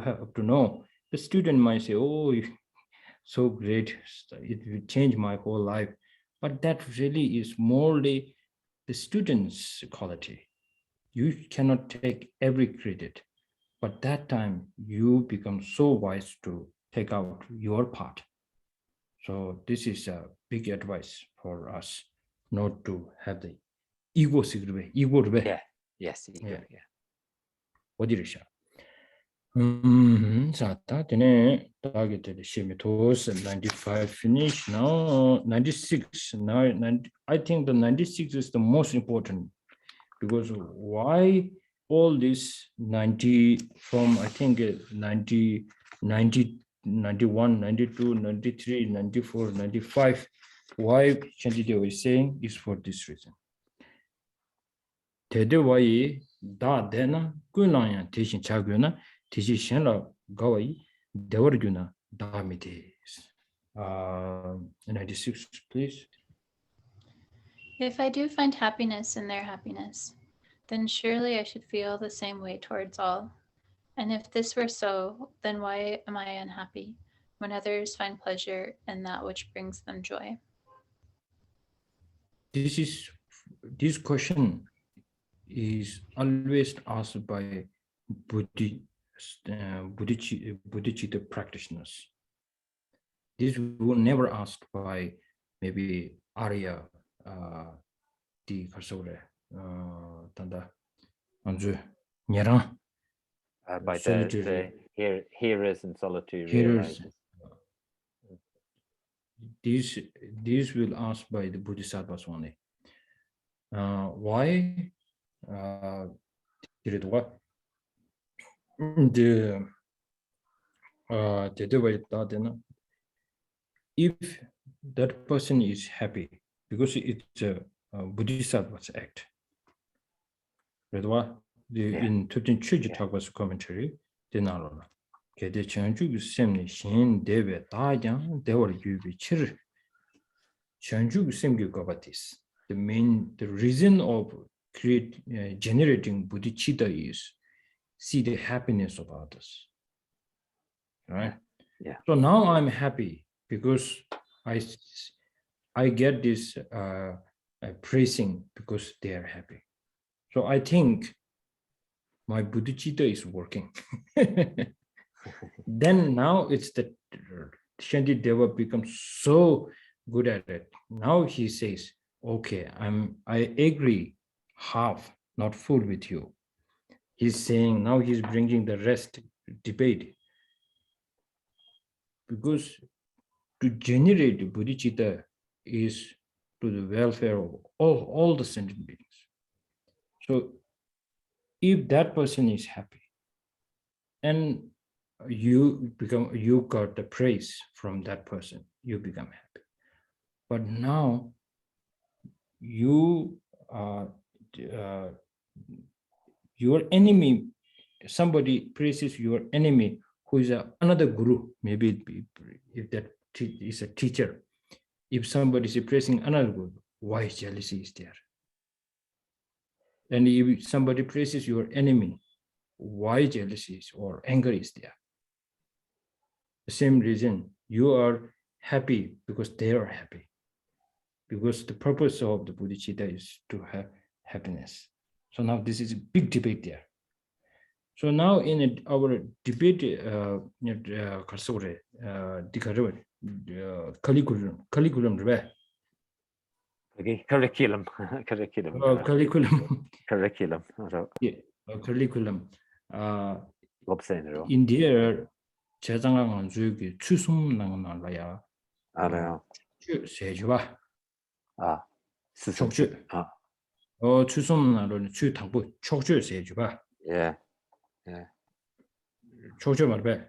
have to know. The student might say, oh, so great, it will change my whole life. But that really is morely the student's quality. You cannot take every credit, but that time you become so wise to take out your part. So this is a big advice for us, not to have the ego. Yeah. Yes. Ego. Yeah. What did you say? Targeted Shimitos 95 finish. Now 96. Now I think the 96 is the most important because why all this 90 from I think 90, 91, 92, 93, 94, 95. Why Shantideva is saying is for this reason. 대대와이 다 되나 꾸나야 대신 자교나 대신 신라 가와이 대월주나 다미데 96 please. If I do find happiness in their happiness, then surely I should feel the same way towards all. And if this were so, then why am I unhappy when others find pleasure in that which brings them joy? this question is always asked by bodhicitta practitioners. This was never asked by maybe Arya di Karsore Tanda Anju Nyarang by solitary the hearers and solitary hearers. realizers. These will ask by the Bodhisattvas only. Why? If that person is happy, because it's a Bodhisattva's act. In 13 Chuji Tagwa's commentary, the Nalona. Kede Chanju Semni Shin Deve Dayang Devar Yubi Chir Chanju Semgi Gabatis. The reason of generating bodhicitta is see the happiness of others. Right? Yeah. So now I'm happy because I get this praising because they are happy. So I think my bodhicitta is working. Then now it's that Shantideva becomes so good at it. Now he says, okay, I agree, half, not full with you. He's saying, now he's bringing the rest debate. Because to generate bodhicitta is to the welfare of all the sentient beings. So if that person is happy and you got the praise from that person, you become happy. But now your enemy, somebody praises your enemy who is another guru, maybe if that is a teacher, if somebody is praising another guru, why jealousy is there? And if somebody praises your enemy, why jealousy or anger is there? The same reason, you are happy because they are happy. Because the purpose of the bodhicitta is to have happiness. So now this is a big debate there. So now in our debate, curriculum. In there, 재장강한 주기 추숨낭 날라야. 세주와. 촉주. 추숨나로는 추 당부 촉주 세주와. Yeah. 촉주 말배.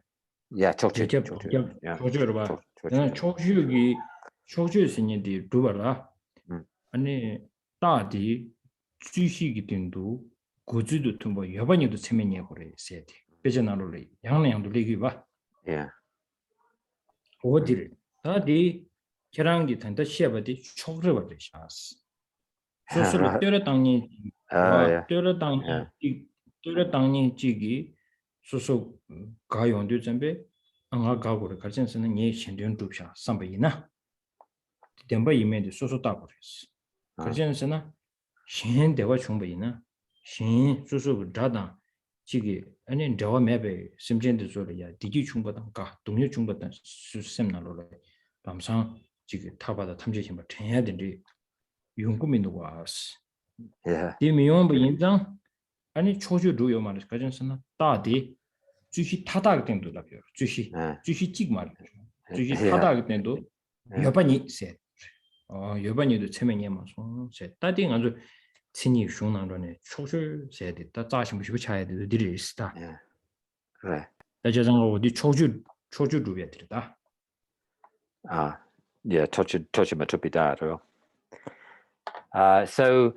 Yeah, 촉주. 촉주로 봐. 나는 촉주 신인데 두발라. 아니 따디 주시기 등도 고주도 tumbo 여반이도 체면이야 그래 세대. 배전하로래. 양양도 얘기 봐. Yeah. 어디를 따디 계란기 단다 시아바디 촉주 버리 샤스. 소소로 때려 당니 때려 당니 지기 소소 가용도 전배 안가 가고를 가진서는 예 신된 두샤 삼바이나 덴바 이메디 소소 따고레스 가진서나 신 대화 충분이나 신 소소 자다 지기 아니 대화 맵에 심전도 소리야 디기 충분한가 동료 충분한 수sem나로래 감상 지기 타바다 탐지 힘을 해야 되는데 용금이 와스. 디미용부 인장 아니 초주 루요 말을 가진서나 따디 주시 타다가 된도다 벼. 주시 찍 말. 주시 타다가 된도 여반이 세. 여반이도 체면이야만 세. 따디 아주 친이 흉나로네 초주 세대 다 자신 무시 차야 돼. 들이 있다. 그래. 대자장로 어디 초주 루에 들다. Yeah, touch matupidaro. So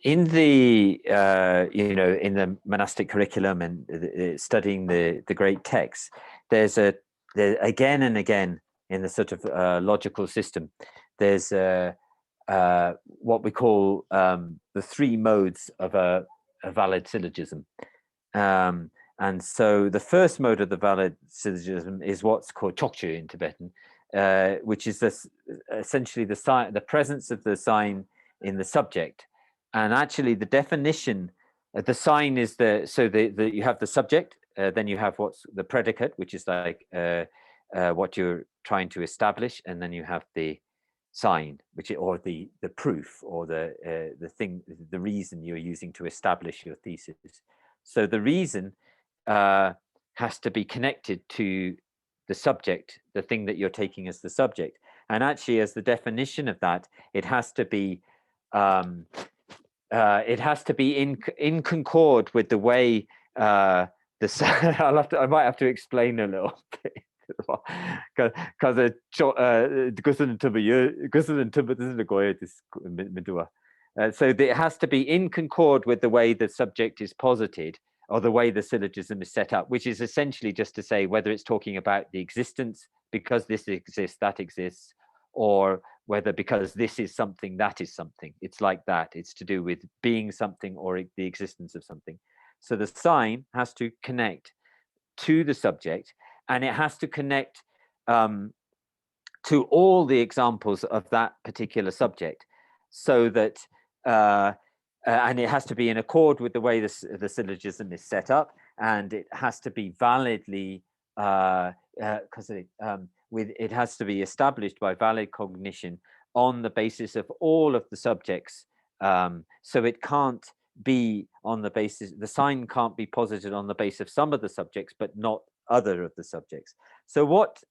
in the in the monastic curriculum and studying the great texts, there's again and again in the sort of logical system, there's what we call the three modes of a valid syllogism. And so the first mode of the valid syllogism is what's called chokchu in Tibetan, which is this essentially the sign, the presence of the sign in the subject. And actually the definition, the sign is you have the subject, then you have what's the predicate, which is like what you're trying to establish, and then you have the sign, or the proof, or the thing, the reason you're using to establish your thesis. So the reason has to be connected to the subject, the thing that you're taking as the subject. And actually, as the definition of that, it has to be in concord with the way I might have to explain a little bit. Because so it has to be in concord with the way the subject is posited, or the way the syllogism is set up, which is essentially just to say whether it's talking about the existence, because this exists, that exists, or whether because this is something, that is something. It's like that. It's to do with being something or the existence of something. So the sign has to connect to the subject, and it has to connect to all the examples of that particular subject, so that and it has to be in accord with the way the syllogism is set up, and it has to be validly it has to be established by valid cognition on the basis of all of the subjects. So it can't be on the basis, the sign can't be posited on the basis of some of the subjects, but not other of the subjects. So what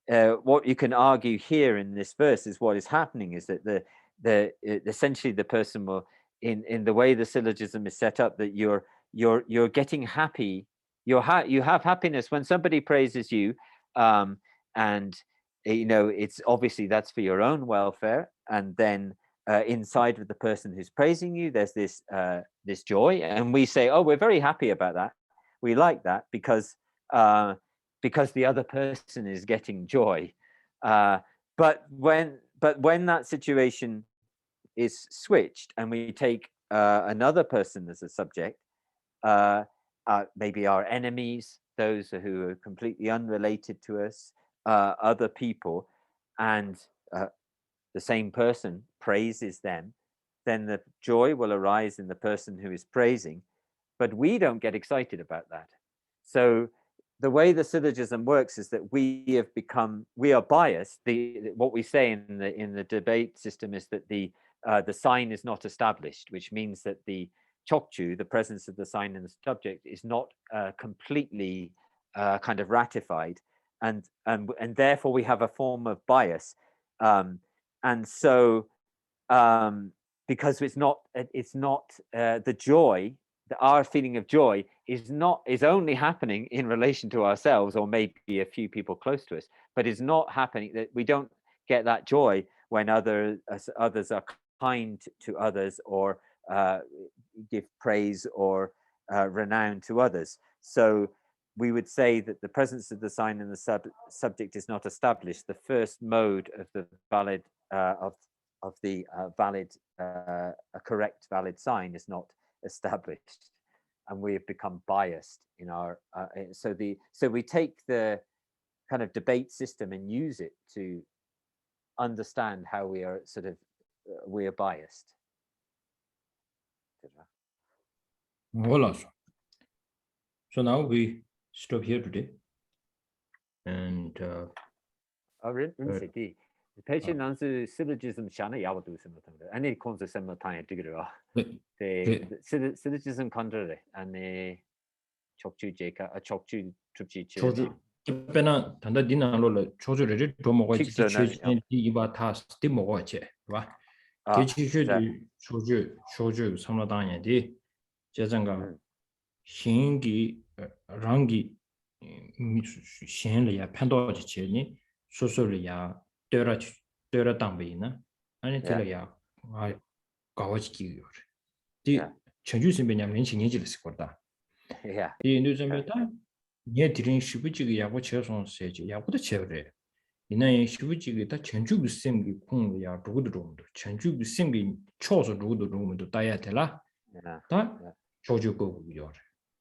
you can argue here in this verse is what is happening is that essentially the person will, in the way the syllogism is set up, that you're getting happy, you have happiness when somebody praises you, and it's obviously that's for your own welfare, and then inside of the person who's praising you there's this joy, and we say, oh, we're very happy about that, we like that because the other person is getting joy. But when that situation is switched and we take another person as a subject, maybe our enemies, those who are completely unrelated to us, other people, and the same person praises them, then the joy will arise in the person who is praising, but we don't get excited about that. So the way the syllogism works is that we are biased. What we say in the debate system is that the sign is not established, which means that the chokchu, the presence of the sign in the subject, is not completely kind of ratified, and therefore we have a form of bias, and so because it's not the joy. Our feeling of joy is only happening in relation to ourselves, or maybe a few people close to us, but is not happening, that we don't get that joy when others are kind to others, or give praise or renown to others. So we would say that the presence of the sign in the subject is not established. The first mode of the valid a correct valid sign is not established, and we have become biased in our so we take the kind of debate system and use it to understand how we are we are biased. So now we stop here today, and syllogism shana yawaду simultaneously. Any concept simultaneously together. Syllogism contra and chokchu jeka a chokchu trupchi choju pena tanda dinalo le choju re do mo ga ji che di ba ta sti mo ga che ba ge chi choju samla da ya di je zang ga xin gi rang gi xin le ya pen do ji che ni so so le ya de ra dang bei na ani de le ya ga wa ji gi yo di chenju sim be nyam len chi ni ji le si ko da 이 뉴즘에다 예 드린 시부지기 야고 쳐선 세지 야고도 쳐래 이나의 시부지기다 전주기 셈기 공야 누구도 전주기 셈기 초서 누구도 따야 되라 다 조주고요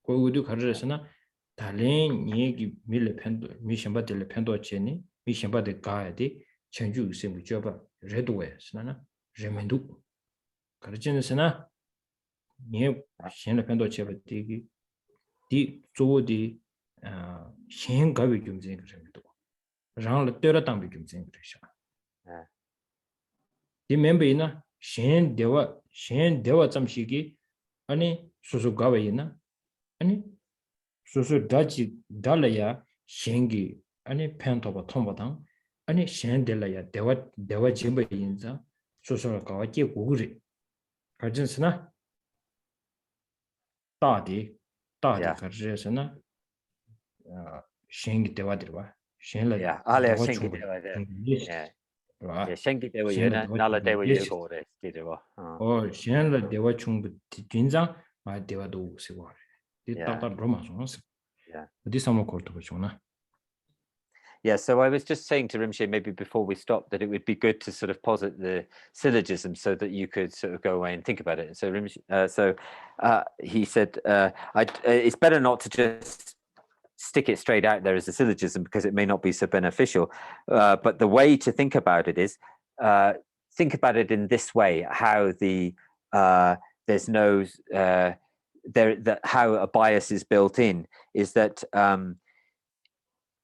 거기도 가르쳐서나 다른 얘기 밀레 펜도 미션바들 펜도 체니 미션바들 가야디 Chanju Sim Joba, Red West, Nana, Remendu. Karjin Sana, near Shen Pendo Cheva Digi, Di Zo di Shen Gavi Jumzing Remendu. Rang the third time became English. The member in Shen Deva Samshigi, Ani Susu Gavayina, Ani Susu Daji Dalaya, Shengi, Ani Pentoba Tombatan, Ani Shen Delaya, Deva Jimba Inza, Susu Kawaki Guri. Karjinsana Tadi Karjasana Shengi Devadirva, Shenla Deva Chumba. Shantideva yena, Naladeva yugore, Shantideva. Or Shenla Deva Chumba Jinza, my Deva do Siwari. The Tata Roma songs. This summer court of Shona. Yeah, so I was just saying to Rinpoche maybe before we stopped that it would be good to sort of posit the syllogism so that you could sort of go away and think about it. So Rinpoche, he said, it's better not to just stick it straight out there as a syllogism because it may not be so beneficial. But the way to think about it is think about it in this way: how there's no how a bias is built in is that.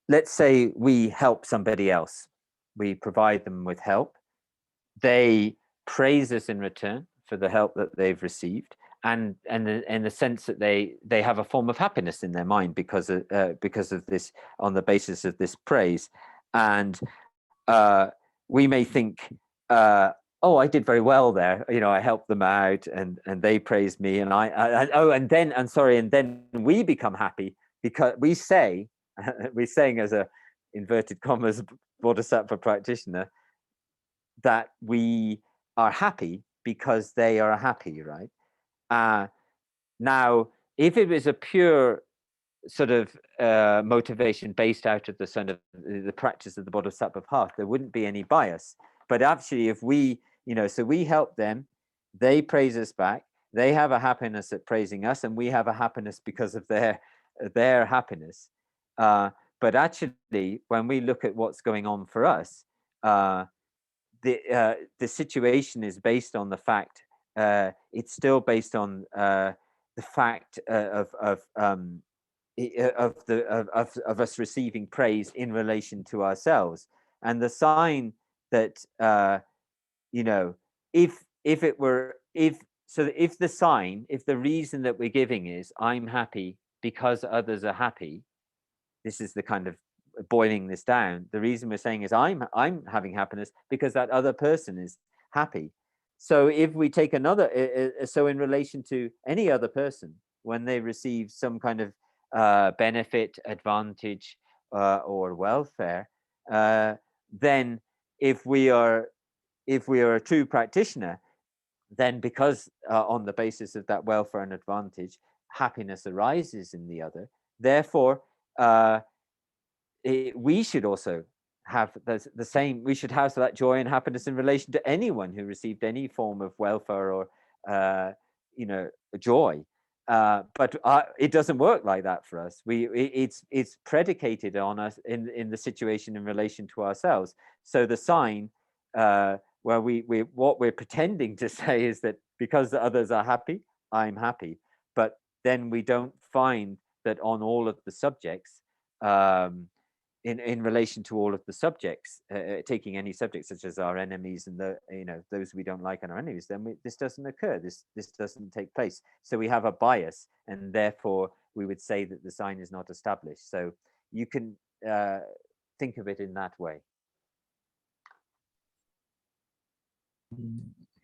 Let's say we help somebody else. We provide them with help. They praise us in return for the help that they've received, and in the sense that they have a form of happiness in their mind because of this, on the basis of this praise. And we may think, oh, I did very well there. You know, I helped them out, and they praised me, and then we become happy because we say. We're saying as a inverted commas bodhisattva practitioner that we are happy because they are happy, right? Now, if it was a pure sort of motivation based out of the practice of the bodhisattva path, there wouldn't be any bias. But actually, if we, so we help them, they praise us back, they have a happiness at praising us, and we have a happiness because of their happiness. But actually, when we look at what's going on for us, the situation is based on the fact. It's still based on the fact of us receiving praise in relation to ourselves, and the sign that if the reason that we're giving is I'm happy because others are happy. This is the kind of boiling this down. The reason we're saying is I'm having happiness because that other person is happy. So if we take another, so in relation to any other person, when they receive some kind of benefit, advantage, or welfare, then if we are a true practitioner, then because on the basis of that welfare and advantage, happiness arises in the other. Therefore, we should also have the same. We should have that joy and happiness in relation to anyone who received any form of welfare or joy. But it doesn't work like that for us. It's predicated on us in the situation in relation to ourselves. So the sign where what we're pretending to say is that because the others are happy, I'm happy. But then we don't find that on all of the subjects, in relation to all of the subjects, taking any subject such as our enemies and those we don't like and our enemies, then this doesn't occur. This doesn't take place. So we have a bias, and therefore we would say that the sign is not established. So you can think of it in that way.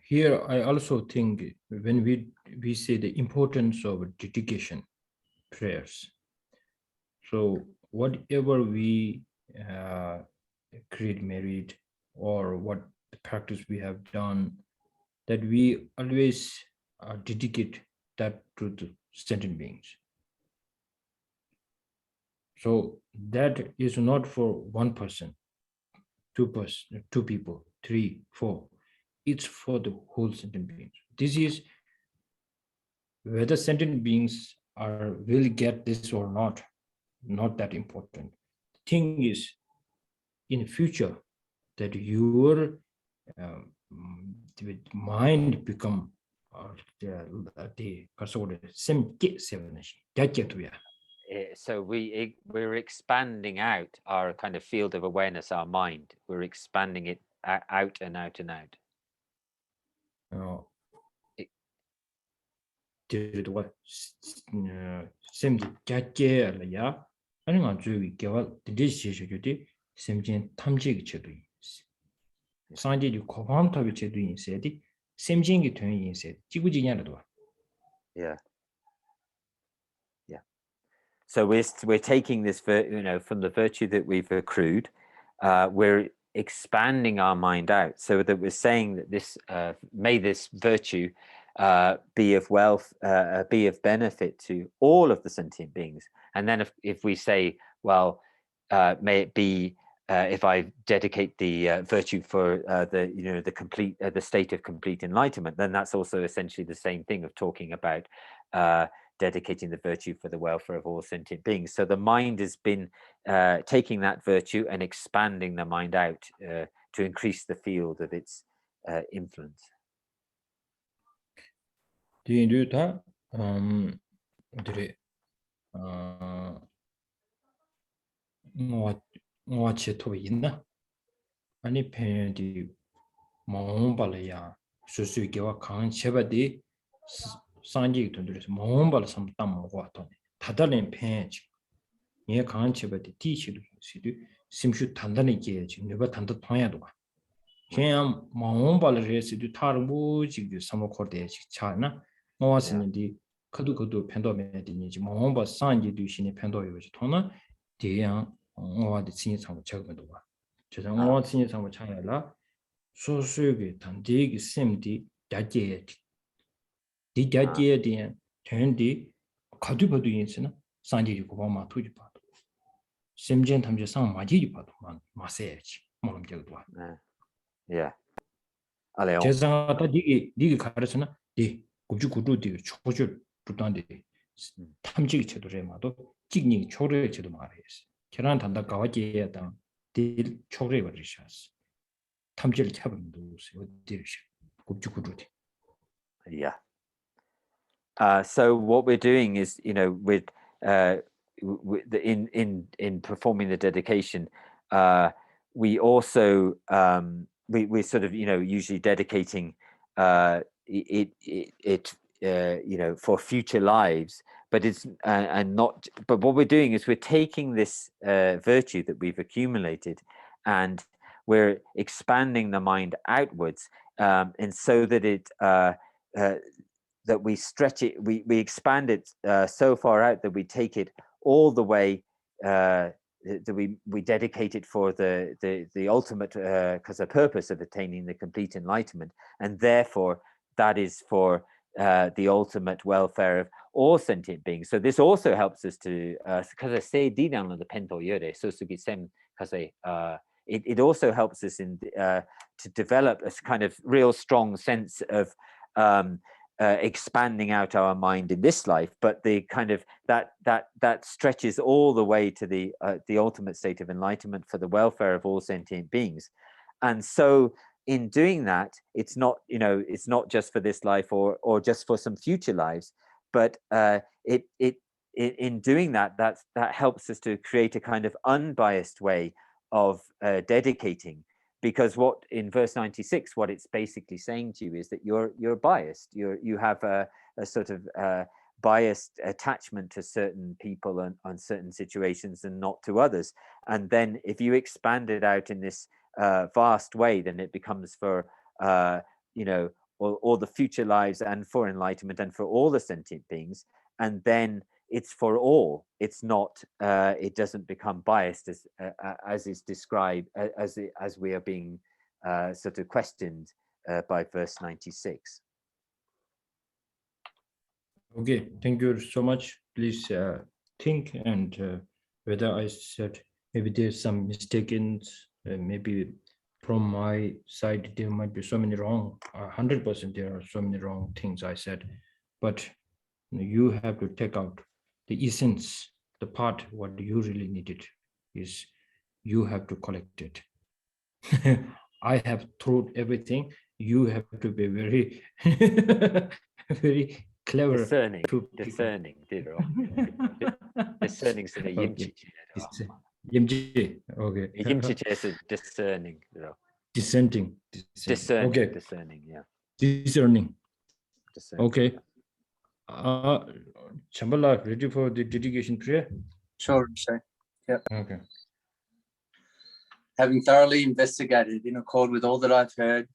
Here, I also think when we say the importance of dedication prayers. So whatever we create merit or what practice we have done, that we always dedicate that to the sentient beings. So that is not for one person, two people, 3, 4. It's for the whole sentient beings. This is whether sentient beings will get this or not that important. The thing is, in the future, that your mind become the sort of same get seven. So we're expanding out our kind of field of awareness, our mind. We're expanding it out and out and out. Same the ya. I don't know give out the dish Semjin Tamjig Chedu. Sanji you Kovam Tabi Chedu in said, Semjing Tun in said, Jiguji Yanadua. Yeah. So we're taking this, from the virtue that we've accrued, we're expanding our mind out, so that we're saying that this may this virtue be of wealth, be of benefit to all of the sentient beings. And then if we say, well, may it be if I dedicate the virtue for the complete the state of complete enlightenment, then that's also essentially the same thing of talking about dedicating the virtue for the welfare of all sentient beings. So the mind has been taking that virtue and expanding the mind out to increase the field of its influence. Sanji to do Mombal some tam water, Tadalin Pench, near Kancheba, teach you, Simshu Tandani Gage, never Tanda Toyadua. Sham Mombal race to Tarbu, some cordage, China, was in the Kadukudu Pendomedi, Momba Sanji Dushini Pendo Tona, the young or the scenes of Chagmadua. Just all scenes of China, so survey and dig simply that 디 자지에 대한 전디 가두버도 인스나 산지지 고마마 투지 봐도 심전 탐지 상 마지지 봐도 마세지 뭐는 저도 Yeah. 알레요. 제상하다 니게 가르쳐나 디 구주구도 디 초줄 부단데 탐지기 제도래 마도 직닝 초래 제도 말해서 계란 단다 가와지에다 디 초래 버리셔스 탐지를 잡음도 어디르셔 구주구도 Yeah. So what we're doing is, with in performing the dedication, we also we sort of usually dedicating it for future lives, but it's and not. But what we're doing is we're taking this virtue that we've accumulated, and we're expanding the mind outwards, and so that it. That we stretch it, we expand it so far out that we take it all the way, that we dedicate it for the ultimate, because the purpose of attaining the complete enlightenment, and therefore that is for the ultimate welfare of all sentient beings. So this also helps us to, because I say the pento yore, so sugisem, because it also helps us in to develop a kind of real strong sense of expanding out our mind in this life, but the kind of that stretches all the way to the ultimate state of enlightenment for the welfare of all sentient beings. And so in doing that, it's not just for this life or just for some future lives, but in doing that helps us to create a kind of unbiased way of dedicating. Because what in verse 96, what it's basically saying to you is that you're biased. You have a sort of biased attachment to certain people and on certain situations and not to others. And then if you expand it out in this vast way, then it becomes for all the future lives and for enlightenment and for all the sentient beings. And then it's for all. It's not. It doesn't become biased as is described as we are being sort of questioned by verse 96. Okay, thank you so much. Please think and whether I said maybe there's some mistaken, maybe from my side there might be so many wrong. 100% there are so many wrong things I said, but you have to take out the essence, the part what you really needed is you have to collect it. I have told everything. You have to be very, very clever. Discerning, to discerning, discerning is the Okay. Yimchi. Okay. Yimchi is discerning, Dissenting. discerning, Okay. discerning, yeah. Discerning. Discerning. Okay. Chambala, ready for the dedication prayer? Sure, Rinpoche. Yep. Okay. Having thoroughly investigated in accord with all that I've heard,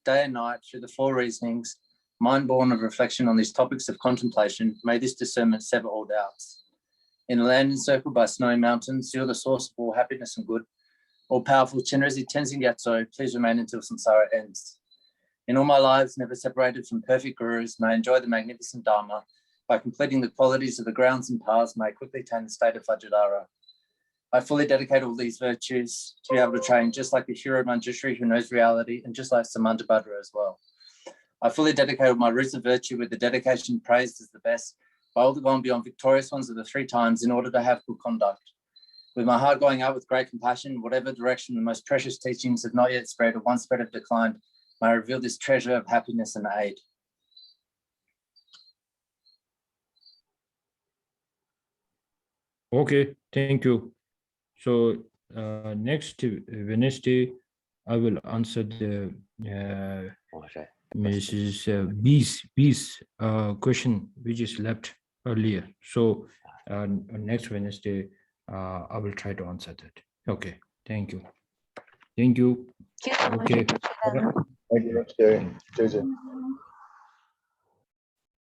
day and night, through the four reasonings, mind born of reflection on these topics of contemplation, may this discernment sever all doubts. In a land encircled by snowy mountains, you're the source of all happiness and good. All-powerful Chenrezig Tenzin Gyatso, please remain until samsara ends. In all my lives, never separated from perfect gurus, may I enjoy the magnificent Dharma. By completing the qualities of the grounds and paths, may I quickly attain the state of Vajradhara. I fully dedicate all these virtues to be able to train just like the hero Manjushri who knows reality, and just like Samantabhadra as well. I fully dedicate all my roots of virtue with the dedication praised as the best by all the gone beyond victorious ones of the 3 times in order to have good conduct. With my heart going out with great compassion, whatever direction the most precious teachings have not yet spread or once spread have declined, may I reveal this treasure of happiness and aid. Okay, thank you. So next Wednesday, I will answer the Mrs. B's question which is left earlier. So next Wednesday, I will try to answer that. Okay, thank you. Thank you. Thank you so much. Okay. Rinpoche. Thank you, Rinpoche.